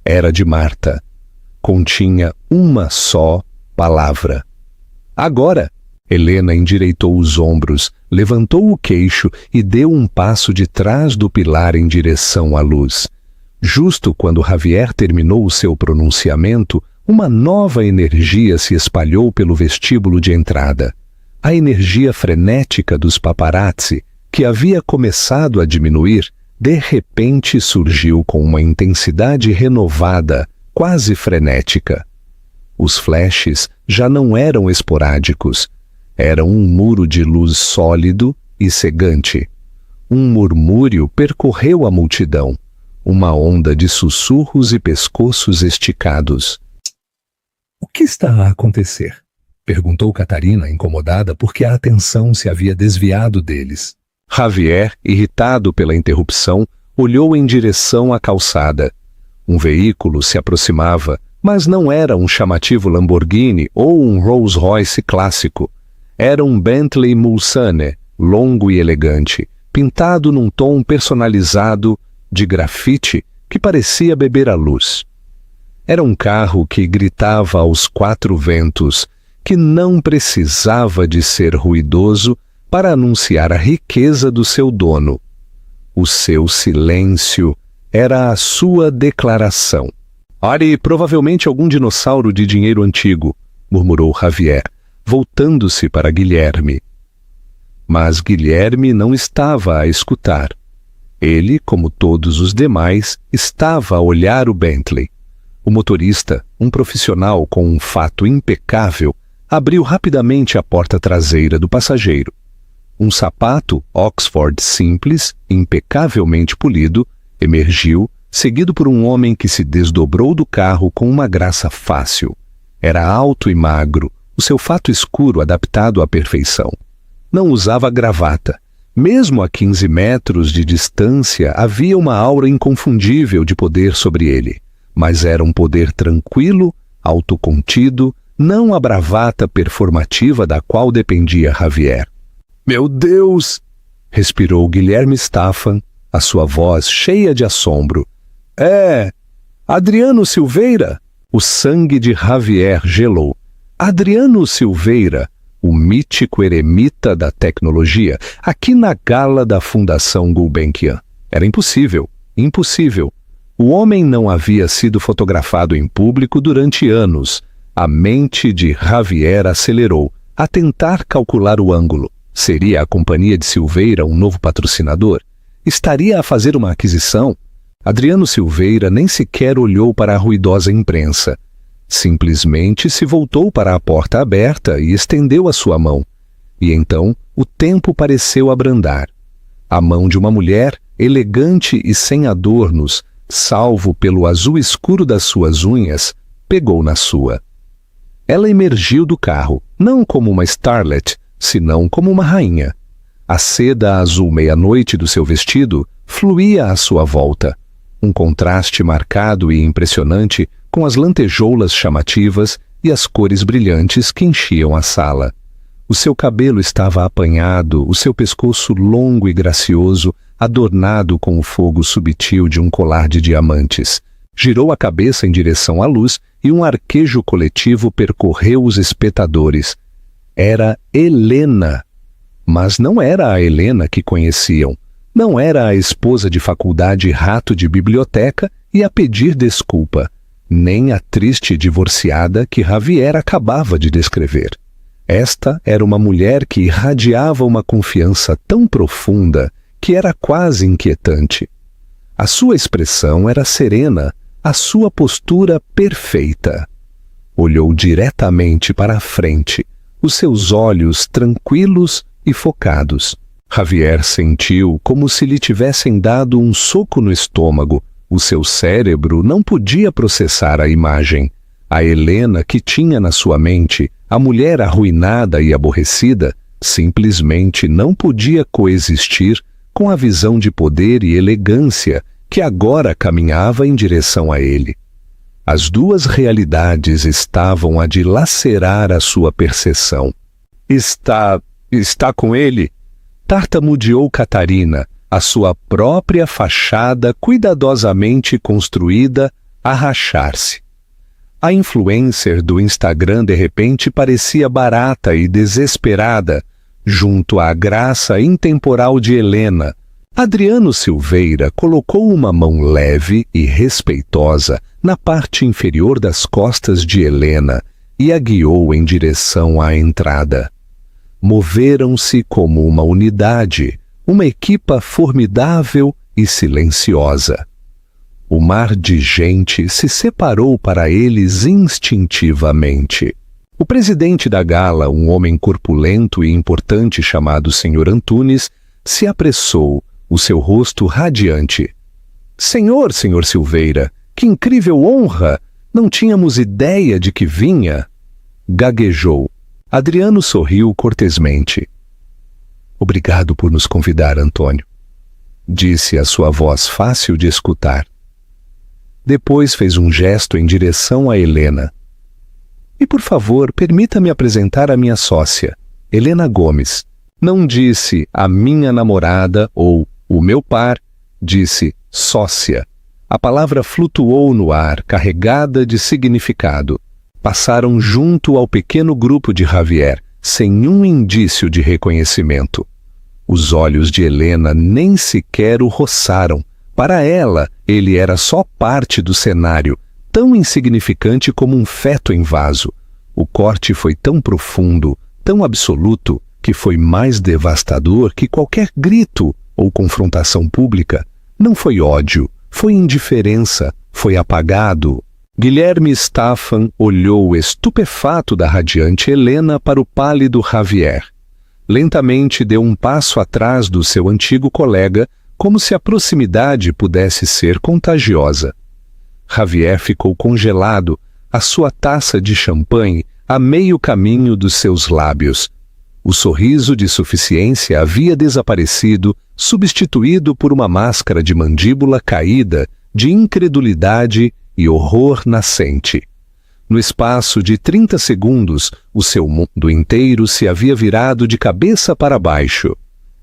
Era de Marta. Continha uma só palavra. Agora! Helena endireitou os ombros, levantou o queixo e deu um passo de trás do pilar em direção à luz. Justo quando Javier terminou o seu pronunciamento, uma nova energia se espalhou pelo vestíbulo de entrada. A energia frenética dos paparazzi, que havia começado a diminuir, de repente surgiu com uma intensidade renovada, quase frenética. Os flashes já não eram esporádicos, eram um muro de luz sólido e cegante. Um murmúrio percorreu a multidão, uma onda de sussurros e pescoços esticados. — O que está a acontecer? Perguntou Catarina, incomodada porque a atenção se havia desviado deles. Javier, irritado pela interrupção, olhou em direção à calçada. Um veículo se aproximava, mas não era um chamativo Lamborghini ou um Rolls-Royce clássico. Era um Bentley Mulsanne, longo e elegante, pintado num tom personalizado de grafite que parecia beber a luz. Era um carro que gritava aos quatro ventos, que não precisava de ser ruidoso para anunciar a riqueza do seu dono. O seu silêncio era a sua declaração. «Olhe, provavelmente algum dinossauro de dinheiro antigo», murmurou Javier, voltando-se para Guilherme. Mas Guilherme não estava a escutar. Ele, como todos os demais, estava a olhar o Bentley. O motorista, um profissional com um fato impecável, abriu rapidamente a porta traseira do passageiro. Um sapato Oxford simples, impecavelmente polido, emergiu, seguido por um homem que se desdobrou do carro com uma graça fácil. Era alto e magro, o seu fato escuro adaptado à perfeição. Não usava gravata. Mesmo a 15 metros de distância, havia uma aura inconfundível de poder sobre ele, mas era um poder tranquilo, autocontido, não a bravata performativa da qual dependia Javier. «Meu Deus!» respirou Guilherme Staffan, a sua voz cheia de assombro. «É... Adriano Silveira?» O sangue de Javier gelou. Adriano Silveira, o mítico eremita da tecnologia, aqui na gala da Fundação Gulbenkian. Era impossível, impossível. O homem não havia sido fotografado em público durante anos. A mente de Javier acelerou, a tentar calcular o ângulo. Seria a Companhia de Silveira um novo patrocinador? Estaria a fazer uma aquisição? Adriano Silveira nem sequer olhou para a ruidosa imprensa. Simplesmente se voltou para a porta aberta e estendeu a sua mão. E então o tempo pareceu abrandar. A mão de uma mulher, elegante e sem adornos, salvo pelo azul escuro das suas unhas, pegou na sua. Ela emergiu do carro, não como uma starlet, senão como uma rainha. A seda azul meia-noite do seu vestido fluía à sua volta, um contraste marcado e impressionante com as lantejoulas chamativas e as cores brilhantes que enchiam a sala. O seu cabelo estava apanhado, o seu pescoço longo e gracioso, adornado com o fogo subtil de um colar de diamantes. Girou a cabeça em direção à luz e um arquejo coletivo percorreu os espectadores. Era Helena. Mas não era a Helena que conheciam. Não era a esposa de faculdade rato de biblioteca e a pedir desculpa, nem a triste divorciada que Javier acabava de descrever. Esta era uma mulher que irradiava uma confiança tão profunda que era quase inquietante. A sua expressão era serena, a sua postura perfeita. Olhou diretamente para a frente, os seus olhos tranquilos e focados. Javier sentiu como se lhe tivessem dado um soco no estômago. O seu cérebro não podia processar a imagem. A Helena que tinha na sua mente, a mulher arruinada e aborrecida, simplesmente não podia coexistir com a visão de poder e elegância que agora caminhava em direção a ele. As duas realidades estavam a dilacerar a sua percepção. Está com ele? Tartamudeou Catarina, a sua própria fachada cuidadosamente construída a rachar-se. A influencer do Instagram de repente parecia barata e desesperada, junto à graça intemporal de Helena. Adriano Silveira colocou uma mão leve e respeitosa na parte inferior das costas de Helena e a guiou em direção à entrada. Moveram-se como uma unidade, uma equipa formidável e silenciosa. O mar de gente se separou para eles instintivamente. O presidente da gala, um homem corpulento e importante chamado Sr. Antunes, se apressou, o seu rosto radiante. Senhor Silveira, que incrível honra! Não tínhamos ideia de que vinha. Gaguejou. Adriano sorriu cortesmente. Obrigado por nos convidar, Antônio, disse a sua voz fácil de escutar. Depois fez um gesto em direção a Helena. E, por favor, permita-me apresentar a minha sócia, Helena Gomes. Não disse a minha namorada ou o meu par, disse sócia. A palavra flutuou no ar, carregada de significado. Passaram junto ao pequeno grupo de Javier, sem um indício de reconhecimento. Os olhos de Helena nem sequer o roçaram. Para ela, ele era só parte do cenário, tão insignificante como um feto em vaso. O corte foi tão profundo, tão absoluto, que foi mais devastador que qualquer grito ou confrontação pública. Não foi ódio, foi indiferença, foi apagado. Guilherme Staffan olhou estupefato da radiante Helena para o pálido Javier. Lentamente deu um passo atrás do seu antigo colega, como se a proximidade pudesse ser contagiosa. Javier ficou congelado, a sua taça de champanhe a meio caminho dos seus lábios. O sorriso de suficiência havia desaparecido, substituído por uma máscara de mandíbula caída, de incredulidade e horror nascente. No espaço de 30 segundos, o seu mundo inteiro se havia virado de cabeça para baixo.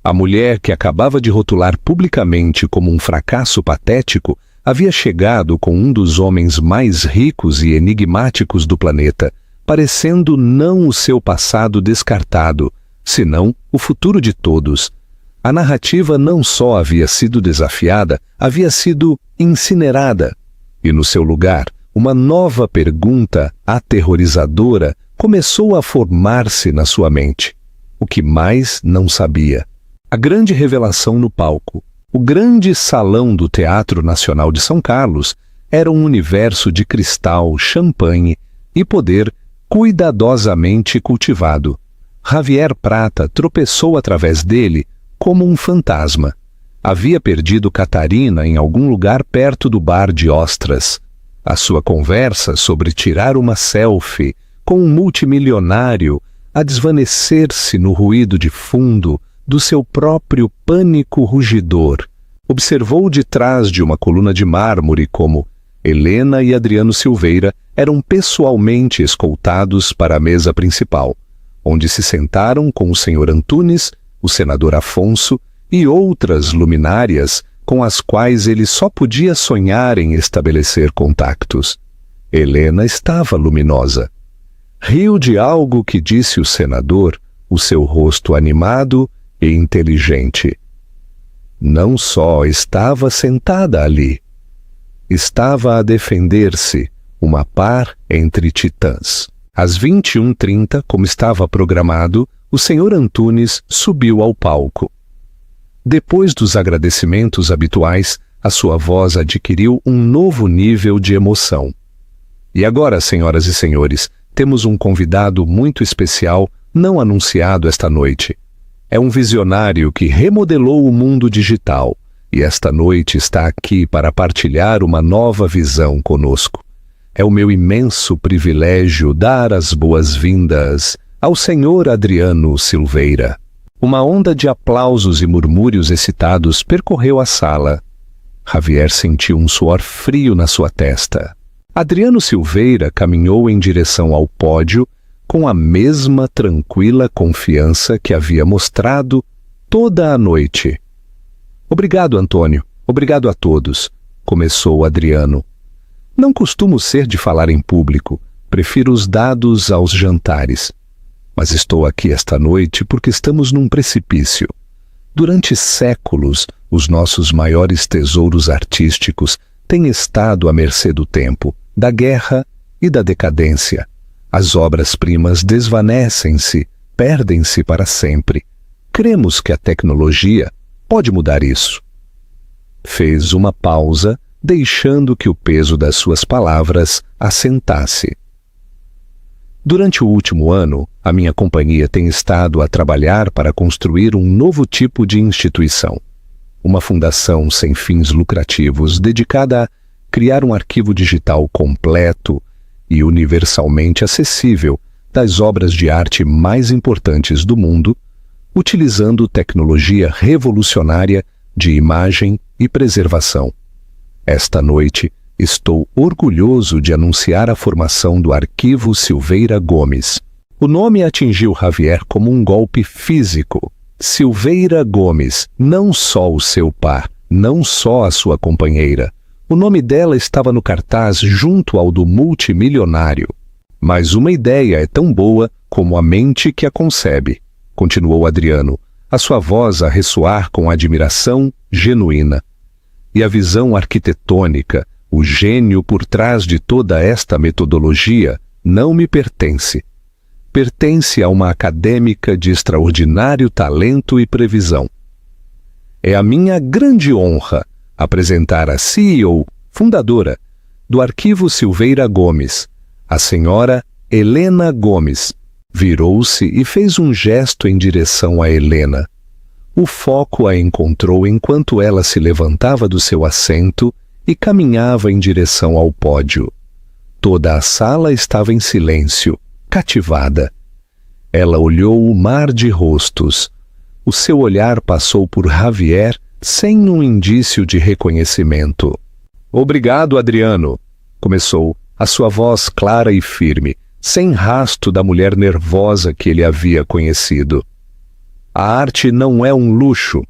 A mulher que acabava de rotular publicamente como um fracasso patético havia chegado com um dos homens mais ricos e enigmáticos do planeta, parecendo não o seu passado descartado, senão o futuro de todos. A narrativa não só havia sido desafiada, havia sido incinerada. E no seu lugar, uma nova pergunta aterrorizadora começou a formar-se na sua mente. O que mais não sabia? A grande revelação no palco, o grande salão do Teatro Nacional de São Carlos, era um universo de cristal, champanhe e poder cuidadosamente cultivado. Javier Prata tropeçou através dele como um fantasma. Havia perdido Catarina em algum lugar perto do bar de ostras. A sua conversa sobre tirar uma selfie com um multimilionário a desvanecer-se no ruído de fundo do seu próprio pânico rugidor. Observou de trás de uma coluna de mármore como Helena e Adriano Silveira eram pessoalmente escoltados para a mesa principal, onde se sentaram com o Sr. Antunes, o senador Afonso e outras luminárias com as quais ele só podia sonhar em estabelecer contactos. Helena estava luminosa. Riu de algo que disse o senador, o seu rosto animado e inteligente. Não só estava sentada ali, estava a defender-se, uma par entre titãs. Às 21h30, como estava programado, o Sr. Antunes subiu ao palco. Depois dos agradecimentos habituais, a sua voz adquiriu um novo nível de emoção. E agora, senhoras e senhores, temos um convidado muito especial, não anunciado esta noite. É um visionário que remodelou o mundo digital e esta noite está aqui para partilhar uma nova visão conosco. É o meu imenso privilégio dar as boas-vindas ao Sr. Adriano Silveira. Uma onda de aplausos e murmúrios excitados percorreu a sala. Javier sentiu um suor frio na sua testa. Adriano Silveira caminhou em direção ao pódio com a mesma tranquila confiança que havia mostrado toda a noite. Obrigado, Antônio. Obrigado a todos, começou Adriano. Não costumo ser de falar em público, prefiro os dados aos jantares. Mas estou aqui esta noite porque estamos num precipício. Durante séculos, os nossos maiores tesouros artísticos têm estado à mercê do tempo, da guerra e da decadência. As obras-primas desvanecem-se, perdem-se para sempre. Cremos que a tecnologia pode mudar isso. Fez uma pausa, deixando que o peso das suas palavras assentasse. Durante o último ano, a minha companhia tem estado a trabalhar para construir um novo tipo de instituição. Uma fundação sem fins lucrativos dedicada a criar um arquivo digital completo e universalmente acessível das obras de arte mais importantes do mundo, utilizando tecnologia revolucionária de imagem e preservação. Esta noite, estou orgulhoso de anunciar a formação do Arquivo Silveira Gomes. O nome atingiu Javier como um golpe físico. Silveira Gomes, não só o seu par, não só a sua companheira. O nome dela estava no cartaz junto ao do multimilionário. Mas uma ideia é tão boa como a mente que a concebe, continuou Adriano, a sua voz a ressoar com admiração genuína. E a visão arquitetônica, o gênio por trás de toda esta metodologia, não me pertence. Pertence a uma acadêmica de extraordinário talento e previsão. É a minha grande honra apresentar a CEO, fundadora, do Arquivo Silveira Gomes, a senhora Helena Gomes. Virou-se e fez um gesto em direção a Helena. O foco a encontrou enquanto ela se levantava do seu assento e caminhava em direção ao pódio. Toda a sala estava em silêncio, cativada. Ela olhou o mar de rostos. O seu olhar passou por Javier sem um indício de reconhecimento. "Obrigado, Adriano", começou, a sua voz clara e firme, sem rasto da mulher nervosa que ele havia conhecido. "A arte não é um luxo,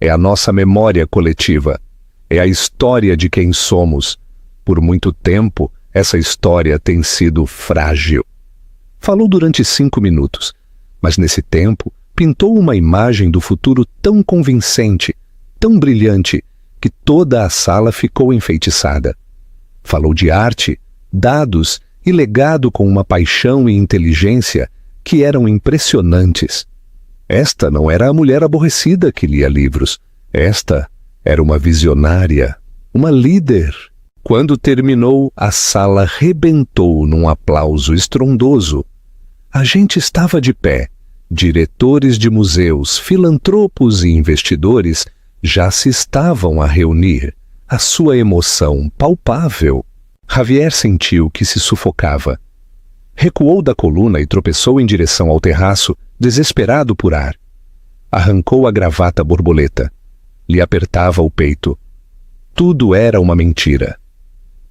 é a nossa memória coletiva. É a história de quem somos. Por muito tempo, essa história tem sido frágil." Falou durante 5 minutos, mas nesse tempo pintou uma imagem do futuro tão convincente, tão brilhante, que toda a sala ficou enfeitiçada. Falou de arte, dados e legado com uma paixão e inteligência que eram impressionantes. Esta não era a mulher aborrecida que lia livros. Esta era uma visionária, uma líder. Quando terminou, a sala rebentou num aplauso estrondoso. A gente estava de pé. Diretores de museus, filantropos e investidores já se estavam a reunir. A sua emoção palpável. Javier sentiu que se sufocava. Recuou da coluna e tropeçou em direção ao terraço, desesperado por ar. Arrancou a gravata borboleta. Lhe apertava o peito. Tudo era uma mentira.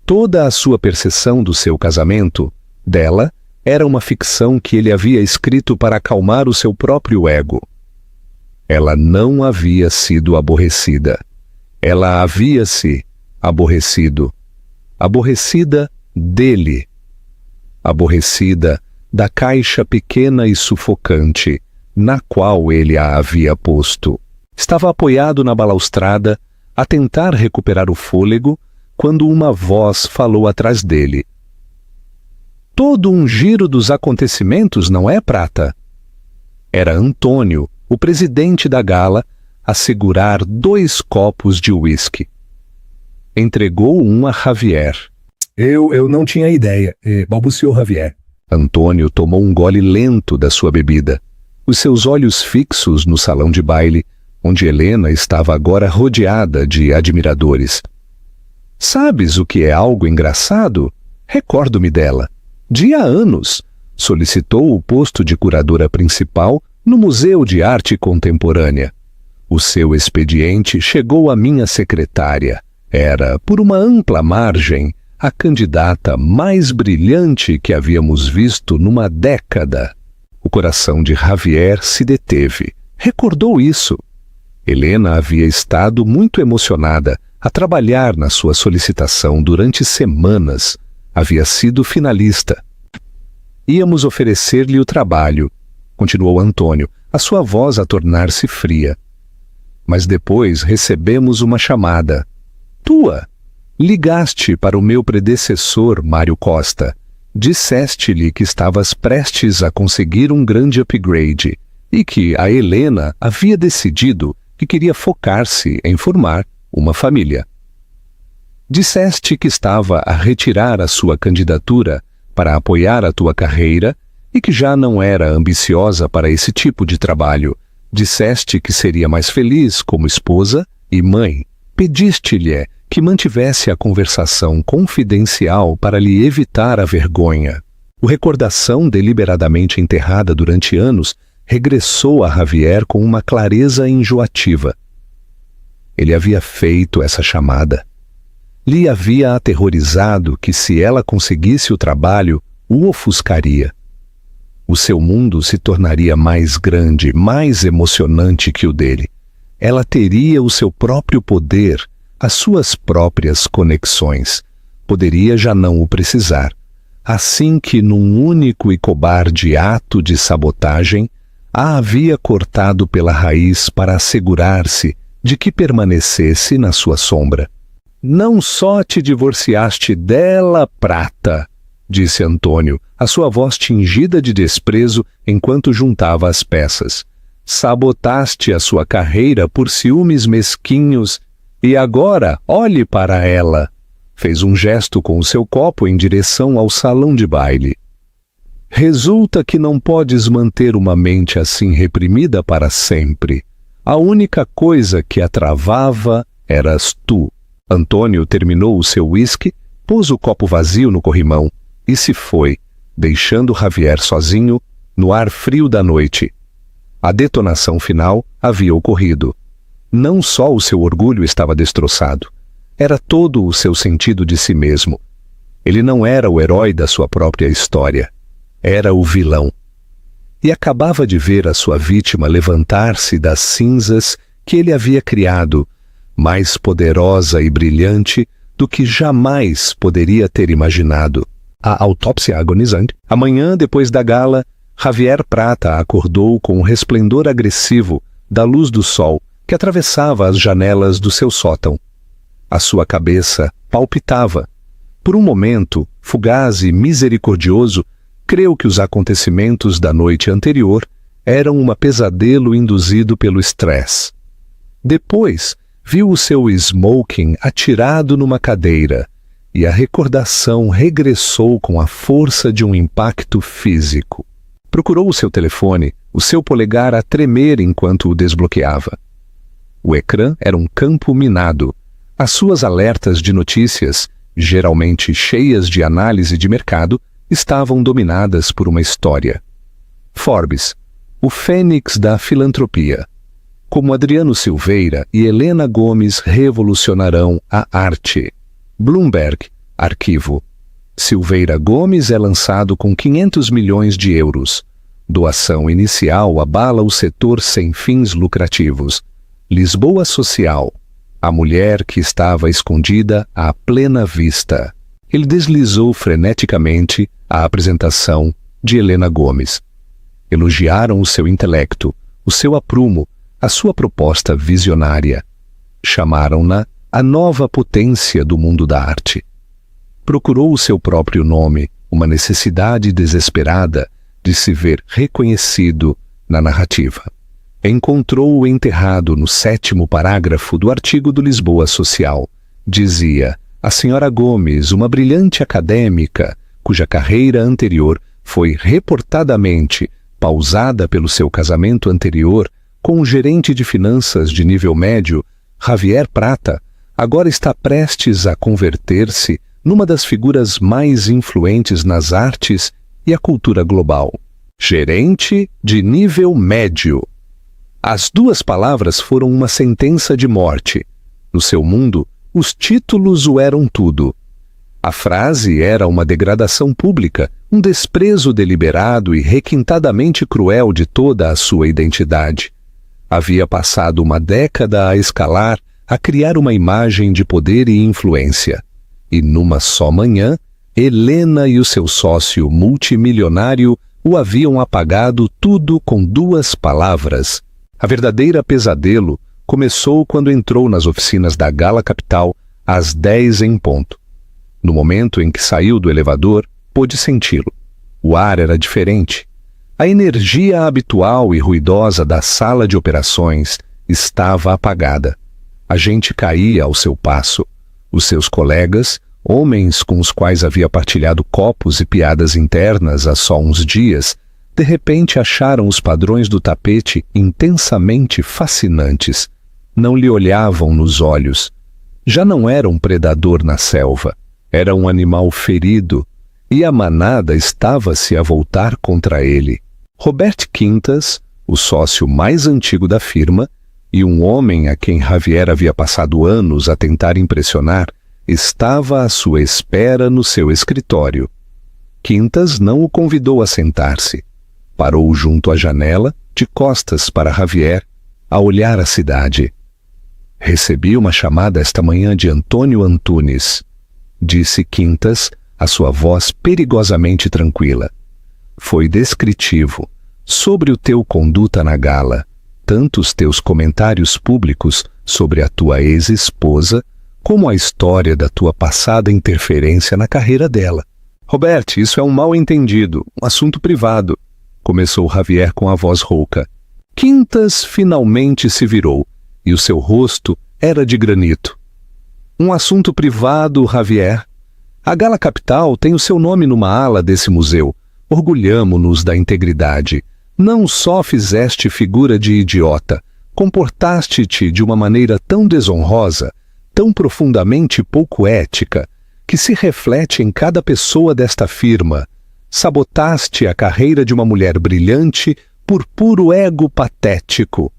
Toda a sua percepção do seu casamento, dela, era uma ficção que ele havia escrito para acalmar o seu próprio ego. Ela não havia sido aborrecida. Ela havia-se aborrecido. Aborrecida dele. Aborrecida da caixa pequena e sufocante, na qual ele a havia posto. Estava apoiado na balaustrada, a tentar recuperar o fôlego, quando uma voz falou atrás dele. "Todo um giro dos acontecimentos, não é, Prata?" Era Antônio, o presidente da gala, a segurar 2 copos de uísque. Entregou um a Javier. Eu não tinha ideia, balbuciou Javier. Antônio tomou um gole lento da sua bebida. Os seus olhos fixos no salão de baile, onde Helena estava agora rodeada de admiradores. "Sabes o que é algo engraçado? Recordo-me dela. De há anos, solicitou o posto de curadora principal no Museu de Arte Contemporânea. O seu expediente chegou à minha secretária. Era, por uma ampla margem, a candidata mais brilhante que havíamos visto numa década." O coração de Javier se deteve. Recordou isso. Helena havia estado muito emocionada a trabalhar na sua solicitação durante semanas. Havia sido finalista. "Íamos oferecer-lhe o trabalho", continuou Antônio, a sua voz a tornar-se fria. "Mas depois recebemos uma chamada. Tua. Ligaste para o meu predecessor, Mário Costa. Disseste-lhe que estavas prestes a conseguir um grande upgrade e que a Helena havia decidido que queria focar-se em formar uma família. Disseste que estava a retirar a sua candidatura para apoiar a tua carreira e que já não era ambiciosa para esse tipo de trabalho. Disseste que seria mais feliz como esposa e mãe. Pediste-lhe que mantivesse a conversação confidencial para lhe evitar a vergonha. A recordação deliberadamente enterrada durante anos regressou a Javier com uma clareza enjoativa. Ele havia feito essa chamada. Lhe havia aterrorizado que, se ela conseguisse o trabalho, o ofuscaria. O seu mundo se tornaria mais grande, mais emocionante que o dele. Ela teria o seu próprio poder, as suas próprias conexões. Poderia já não o precisar. Assim que, num único e cobarde ato de sabotagem, a havia cortado pela raiz para assegurar-se de que permanecesse na sua sombra. Não só te divorciaste dela, Prata, disse Antônio, a sua voz tingida de desprezo enquanto juntava as peças. Sabotaste a sua carreira por ciúmes mesquinhos e agora olhe para ela. Fez um gesto com o seu copo em direção ao salão de baile. Resulta que não podes manter uma mente assim reprimida para sempre. A única coisa que a travava eras tu. Antônio terminou o seu uísque, pôs o copo vazio no corrimão e se foi, deixando Javier sozinho no ar frio da noite. A detonação final havia ocorrido. Não só o seu orgulho estava destroçado, era todo o seu sentido de si mesmo. Ele não era o herói da sua própria história, era o vilão. E acabava de ver a sua vítima levantar-se das cinzas que ele havia criado, mais poderosa e brilhante do que jamais poderia ter imaginado. A autópsia agonizante. Amanhã, depois da gala, Javier Prata acordou com o resplendor agressivo da luz do sol que atravessava as janelas do seu sótão. A sua cabeça palpitava. Por um momento, fugaz e misericordioso, creu que os acontecimentos da noite anterior eram um pesadelo induzido pelo estresse. Depois, viu o seu smoking atirado numa cadeira e a recordação regressou com a força de um impacto físico. Procurou o seu telefone, o seu polegar a tremer enquanto o desbloqueava. O ecrã era um campo minado. As suas alertas de notícias, geralmente cheias de análise de mercado, estavam dominadas por uma história. Forbes, o fênix da filantropia. Como Adriano Silveira e Helena Gomes revolucionarão a arte. Bloomberg, arquivo. Silveira Gomes é lançado com 500 milhões de euros. Doação inicial abala o setor sem fins lucrativos. Lisboa Social. A mulher que estava escondida à plena vista. Ele deslizou freneticamente a apresentação de Helena Gomes. Elogiaram o seu intelecto, o seu aprumo, a sua proposta visionária. Chamaram-na a nova potência do mundo da arte. Procurou o seu próprio nome, uma necessidade desesperada de se ver reconhecido na narrativa. Encontrou-o enterrado no 7º parágrafo do artigo do Lisboa Social. Dizia: a senhora Gomes, uma brilhante acadêmica, cuja carreira anterior foi reportadamente pausada pelo seu casamento anterior com um gerente de finanças de nível médio, Javier Prata, agora está prestes a converter-se numa das figuras mais influentes nas artes e a cultura global. Gerente de nível médio. As duas palavras foram uma sentença de morte. No seu mundo, os títulos o eram tudo. A frase era uma degradação pública, um desprezo deliberado e requintadamente cruel de toda a sua identidade. Havia passado uma década a escalar, a criar uma imagem de poder e influência. E numa só manhã, Helena e o seu sócio multimilionário o haviam apagado tudo com duas palavras. A verdadeira pesadelo começou quando entrou nas oficinas da Gala Capital às 10 em ponto. No momento em que saiu do elevador, pôde senti-lo. O ar era diferente. A energia habitual e ruidosa da sala de operações estava apagada. A gente caía ao seu passo. Os seus colegas, homens com os quais havia partilhado copos e piadas internas há só uns dias, de repente acharam os padrões do tapete intensamente fascinantes. Não lhe olhavam nos olhos. Já não era um predador na selva. Era um animal ferido, e a manada estava-se a voltar contra ele. Robert Quintas, o sócio mais antigo da firma, e um homem a quem Javier havia passado anos a tentar impressionar, estava à sua espera no seu escritório. Quintas não o convidou a sentar-se. Parou junto à janela, de costas para Javier, a olhar a cidade. Recebi uma chamada esta manhã de Antônio Antunes, disse Quintas, a sua voz perigosamente tranquila. Foi descritivo. Sobre o teu conduta na gala, tanto os teus comentários públicos sobre a tua ex-esposa, como a história da tua passada interferência na carreira dela. Robert, isso é um mal-entendido, um assunto privado, começou Javier com a voz rouca. Quintas finalmente se virou, e o seu rosto era de granito. Um assunto privado, Javier. A Gala Capital tem o seu nome numa ala desse museu. Orgulhamo-nos da integridade. Não só fizeste figura de idiota, comportaste-te de uma maneira tão desonrosa, tão profundamente pouco ética, que se reflete em cada pessoa desta firma. Sabotaste a carreira de uma mulher brilhante por puro ego patético.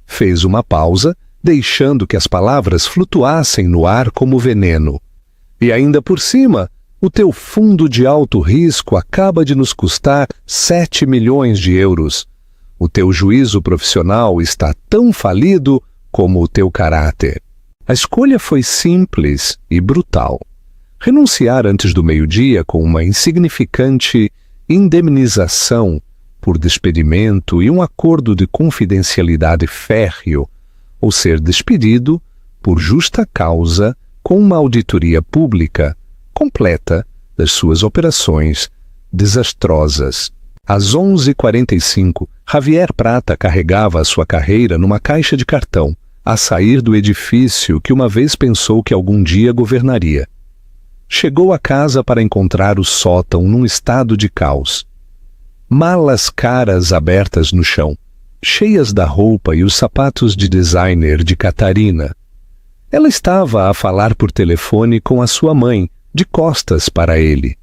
Fez uma pausa, deixando que as palavras flutuassem no ar como veneno. E ainda por cima, o teu fundo de alto risco acaba de nos custar 7 milhões de euros. O teu juízo profissional está tão falido como o teu caráter. A escolha foi simples e brutal. Renunciar antes do meio-dia com uma insignificante indemnização por despedimento e um acordo de confidencialidade férreo, ou ser despedido por justa causa com uma auditoria pública completa das suas operações desastrosas. Às 11h45, Javier Prata carregava a sua carreira numa caixa de cartão, a sair do edifício que uma vez pensou que algum dia governaria. Chegou à casa para encontrar o sótão num estado de caos. Malas caras abertas no chão, cheias da roupa e os sapatos de designer de Catarina. Ela estava a falar por telefone com a sua mãe, de costas para ele.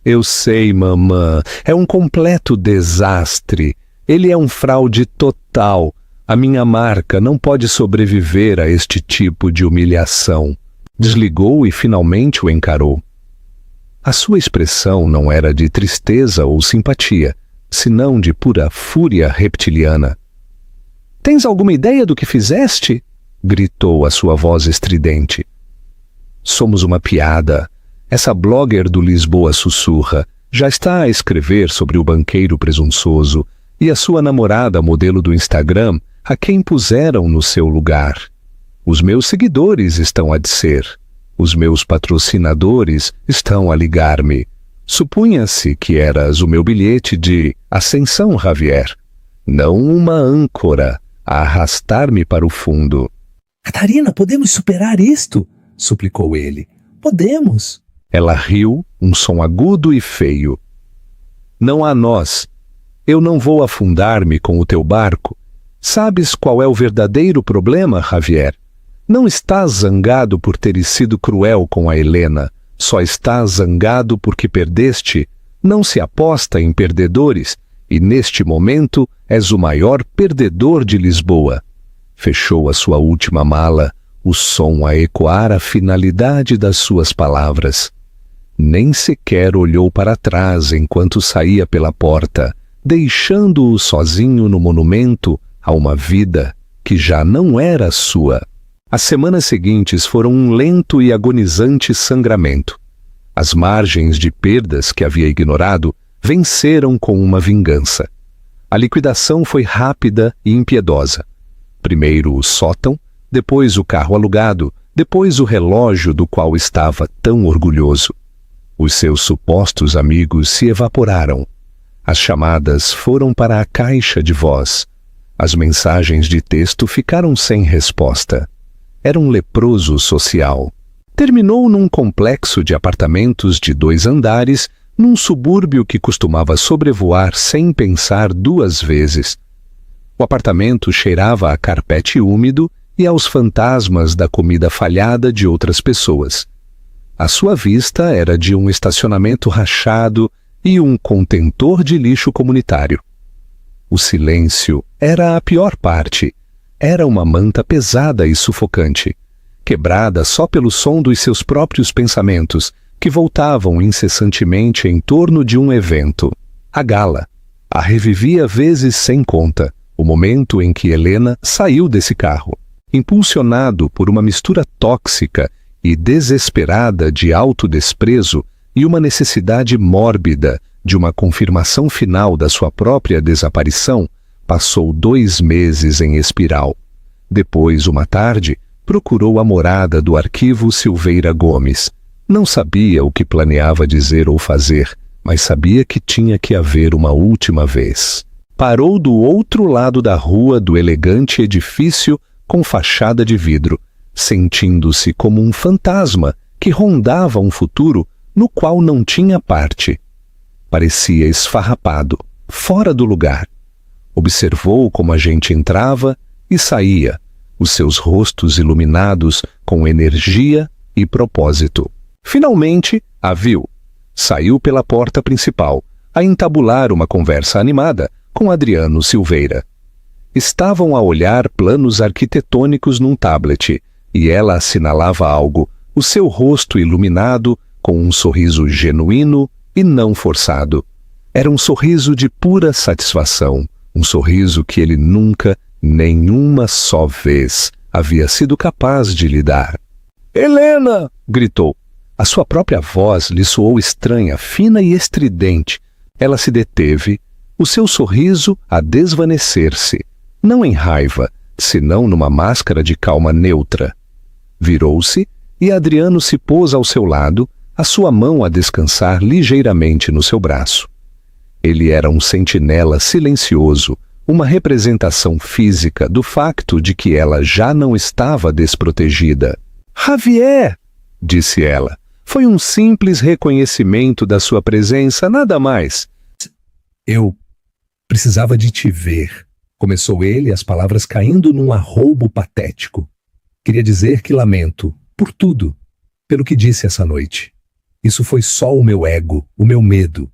Eu sei, mamã, é um completo desastre. Ele é um fraude total. A minha marca não pode sobreviver a este tipo de humilhação. Desligou e finalmente o encarou. A sua expressão não era de tristeza ou simpatia, senão de pura fúria reptiliana. Tens alguma ideia do que fizeste? Gritou a sua voz estridente. Somos uma piada. Essa blogger do Lisboa Sussurra já está a escrever sobre o banqueiro presunçoso e a sua namorada modelo do Instagram, a quem puseram no seu lugar. Os meus seguidores estão a dizer. Os meus patrocinadores estão a ligar-me. Supunha-se que eras o meu bilhete de ascensão, Javier. Não uma âncora a arrastar-me para o fundo. Catarina, podemos superar isto? Suplicou ele. Podemos. Ela riu, um som agudo e feio. Não há nós. Eu não vou afundar-me com o teu barco. Sabes qual é o verdadeiro problema, Javier? Não estás zangado por teres sido cruel com a Helena. Só estás zangado porque perdeste. Não se aposta em perdedores, e neste momento és o maior perdedor de Lisboa. Fechou a sua última mala, o som a ecoar a finalidade das suas palavras. Nem sequer olhou para trás enquanto saía pela porta, deixando-o sozinho no monumento a uma vida que já não era sua. As semanas seguintes foram um lento e agonizante sangramento. As margens de perdas que havia ignorado venceram com uma vingança. A liquidação foi rápida e impiedosa. Primeiro o sótão, depois o carro alugado, depois o relógio do qual estava tão orgulhoso. Os seus supostos amigos se evaporaram. As chamadas foram para a caixa de voz. As mensagens de texto ficaram sem resposta. era um leproso social. Terminou num complexo de apartamentos de 2 andares, num subúrbio que costumava sobrevoar sem pensar 2 vezes. O apartamento cheirava a carpete úmido e aos fantasmas da comida falhada de outras pessoas. A sua vista era de um estacionamento rachado e um contentor de lixo comunitário. O silêncio era a pior parte. Era uma manta pesada e sufocante, quebrada só pelo som dos seus próprios pensamentos, que voltavam incessantemente em torno de um evento. A gala. A revivia vezes sem conta, o momento em que Helena saiu desse carro, impulsionado por uma mistura tóxica e desesperada de autodesprezo e uma necessidade mórbida de uma confirmação final da sua própria desaparição, passou 2 meses em espiral. Depois, uma tarde, procurou a morada do arquivo Silveira Gomes. Não sabia o que planeava dizer ou fazer, mas sabia que tinha que haver uma última vez. Parou do outro lado da rua do elegante edifício com fachada de vidro, sentindo-se como um fantasma que rondava um futuro no qual não tinha parte. Parecia esfarrapado, fora do lugar. Observou como a gente entrava e saía, os seus rostos iluminados com energia e propósito. Finalmente, a viu. Saiu pela porta principal, a entabular uma conversa animada com Adriano Silveira. Estavam a olhar planos arquitetônicos num tablet, e ela assinalava algo, o seu rosto iluminado com um sorriso genuíno e não forçado. Era um sorriso de pura satisfação, um sorriso que ele nunca, nenhuma só vez, havia sido capaz de lhe dar. «Helena!» gritou. A sua própria voz lhe soou estranha, fina e estridente. Ela se deteve, o seu sorriso a desvanecer-se, não em raiva, senão numa máscara de calma neutra. Virou-se e Adriano se pôs ao seu lado, a sua mão a descansar ligeiramente no seu braço. Ele era um sentinela silencioso, uma representação física do facto de que ela já não estava desprotegida. «Javier!» disse ela. Foi um simples reconhecimento da sua presença, nada mais. Eu precisava de te ver, começou ele, as palavras caindo num arroubo patético. Queria dizer que lamento, por tudo, pelo que disse essa noite. Isso foi só o meu ego, o meu medo.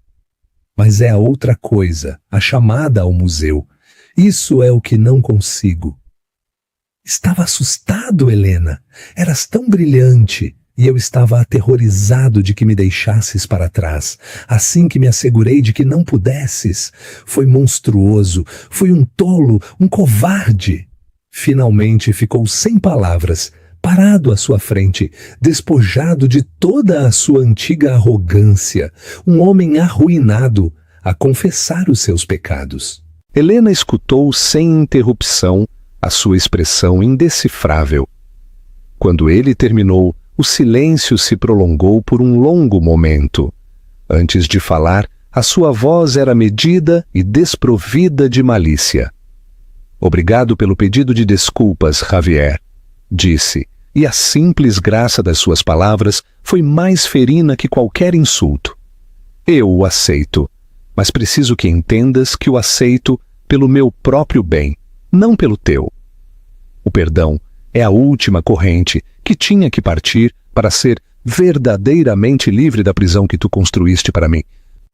Mas é a outra coisa, a chamada ao museu. Isso é o que não consigo. Estava assustado, Helena. Eras tão brilhante. E eu estava aterrorizado de que me deixasses para trás, assim que me assegurei de que não pudesses. Foi monstruoso, fui um tolo, um covarde. Finalmente ficou sem palavras, parado à sua frente, despojado de toda a sua antiga arrogância, um homem arruinado, a confessar os seus pecados. Helena escutou sem interrupção a sua expressão indecifrável. Quando ele terminou, o silêncio se prolongou por um longo momento. Antes de falar, a sua voz era medida e desprovida de malícia. «Obrigado pelo pedido de desculpas, Javier», disse, e a simples graça das suas palavras foi mais ferina que qualquer insulto. «Eu o aceito, mas preciso que entendas que o aceito pelo meu próprio bem, não pelo teu. O perdão é a última corrente que tinha que partir para ser verdadeiramente livre da prisão que tu construíste para mim.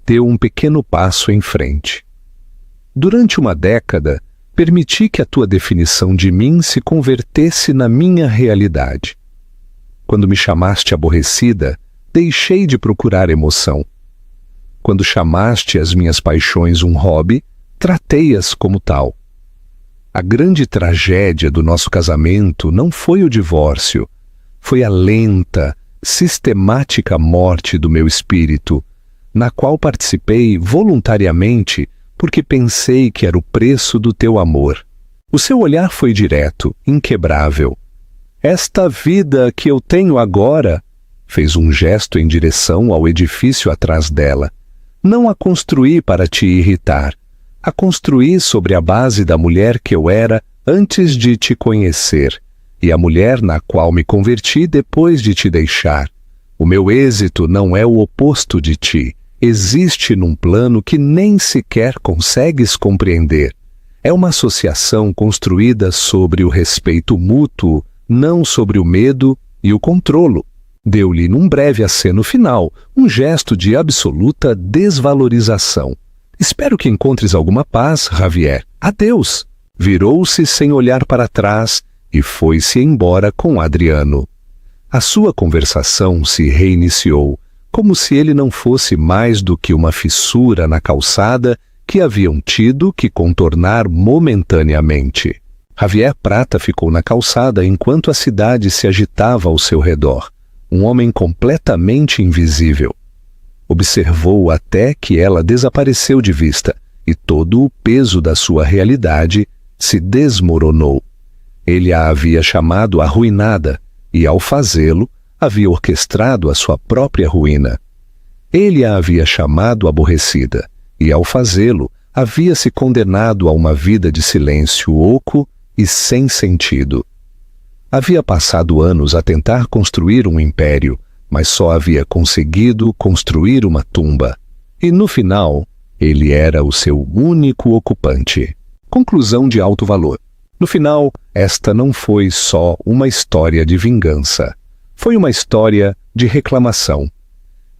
Deu um pequeno passo em frente. Durante uma década, permiti que a tua definição de mim se convertesse na minha realidade. Quando me chamaste aborrecida, deixei de procurar emoção. Quando chamaste as minhas paixões um hobby, tratei-as como tal. A grande tragédia do nosso casamento não foi o divórcio, foi a lenta, sistemática morte do meu espírito, na qual participei voluntariamente porque pensei que era o preço do teu amor. O seu olhar foi direto, inquebrável. Esta vida que eu tenho agora, fez um gesto em direção ao edifício atrás dela, não a construí para te irritar. A construí sobre a base da mulher que eu era antes de te conhecer, e a mulher na qual me converti depois de te deixar. O meu êxito não é o oposto de ti. Existe num plano que nem sequer consegues compreender. É uma associação construída sobre o respeito mútuo, não sobre o medo e o controlo. Deu-lhe, num breve aceno final, um gesto de absoluta desvalorização. Espero que encontres alguma paz, Javier. Adeus! Virou-se sem olhar para trás e foi-se embora com Adriano. A sua conversação se reiniciou, como se ele não fosse mais do que uma fissura na calçada que haviam tido que contornar momentaneamente. Javier Prata ficou na calçada enquanto a cidade se agitava ao seu redor, um homem completamente invisível. Observou até que ela desapareceu de vista e todo o peso da sua realidade se desmoronou. Ele a havia chamado arruinada e, ao fazê-lo, havia orquestrado a sua própria ruína. Ele a havia chamado aborrecida e, ao fazê-lo, havia se condenado a uma vida de silêncio oco e sem sentido. Havia passado anos a tentar construir um império, mas só havia conseguido construir uma tumba. E, no final, ele era o seu único ocupante. Conclusão de alto valor. No final, esta não foi só uma história de vingança. Foi uma história de reclamação.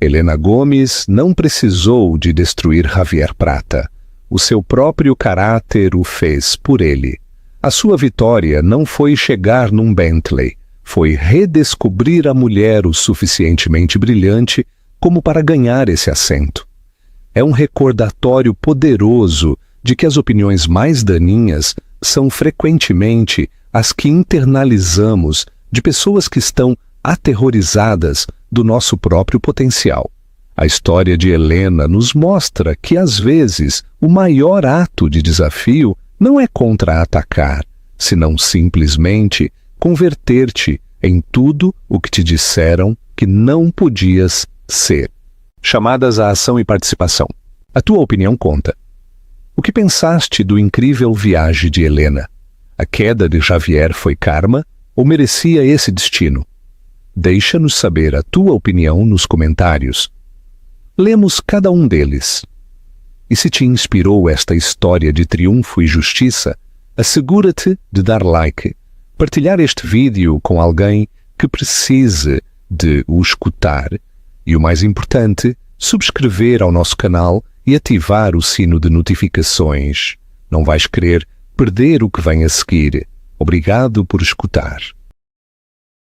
Helena Gomes não precisou de destruir Javier Prata. O seu próprio caráter o fez por ele. A sua vitória não foi chegar num Bentley, foi redescobrir a mulher o suficientemente brilhante como para ganhar esse assento. É um recordatório poderoso de que as opiniões mais daninhas são frequentemente as que internalizamos de pessoas que estão aterrorizadas do nosso próprio potencial. A história de Helena nos mostra que, às vezes, o maior ato de desafio não é contra-atacar, senão simplesmente converter-te em tudo o que te disseram que não podias ser. Chamadas à ação e participação. A tua opinião conta. O que pensaste do incrível viagem de Helena? A queda de Javier foi karma ou merecia esse destino? Deixa-nos saber a tua opinião nos comentários. Lemos cada um deles. E se te inspirou esta história de triunfo e justiça, assegura-te de dar like, partilhar este vídeo com alguém que precise de o escutar e, o mais importante, subscrever ao nosso canal e ativar o sino de notificações. Não vais querer perder o que vem a seguir. Obrigado por escutar.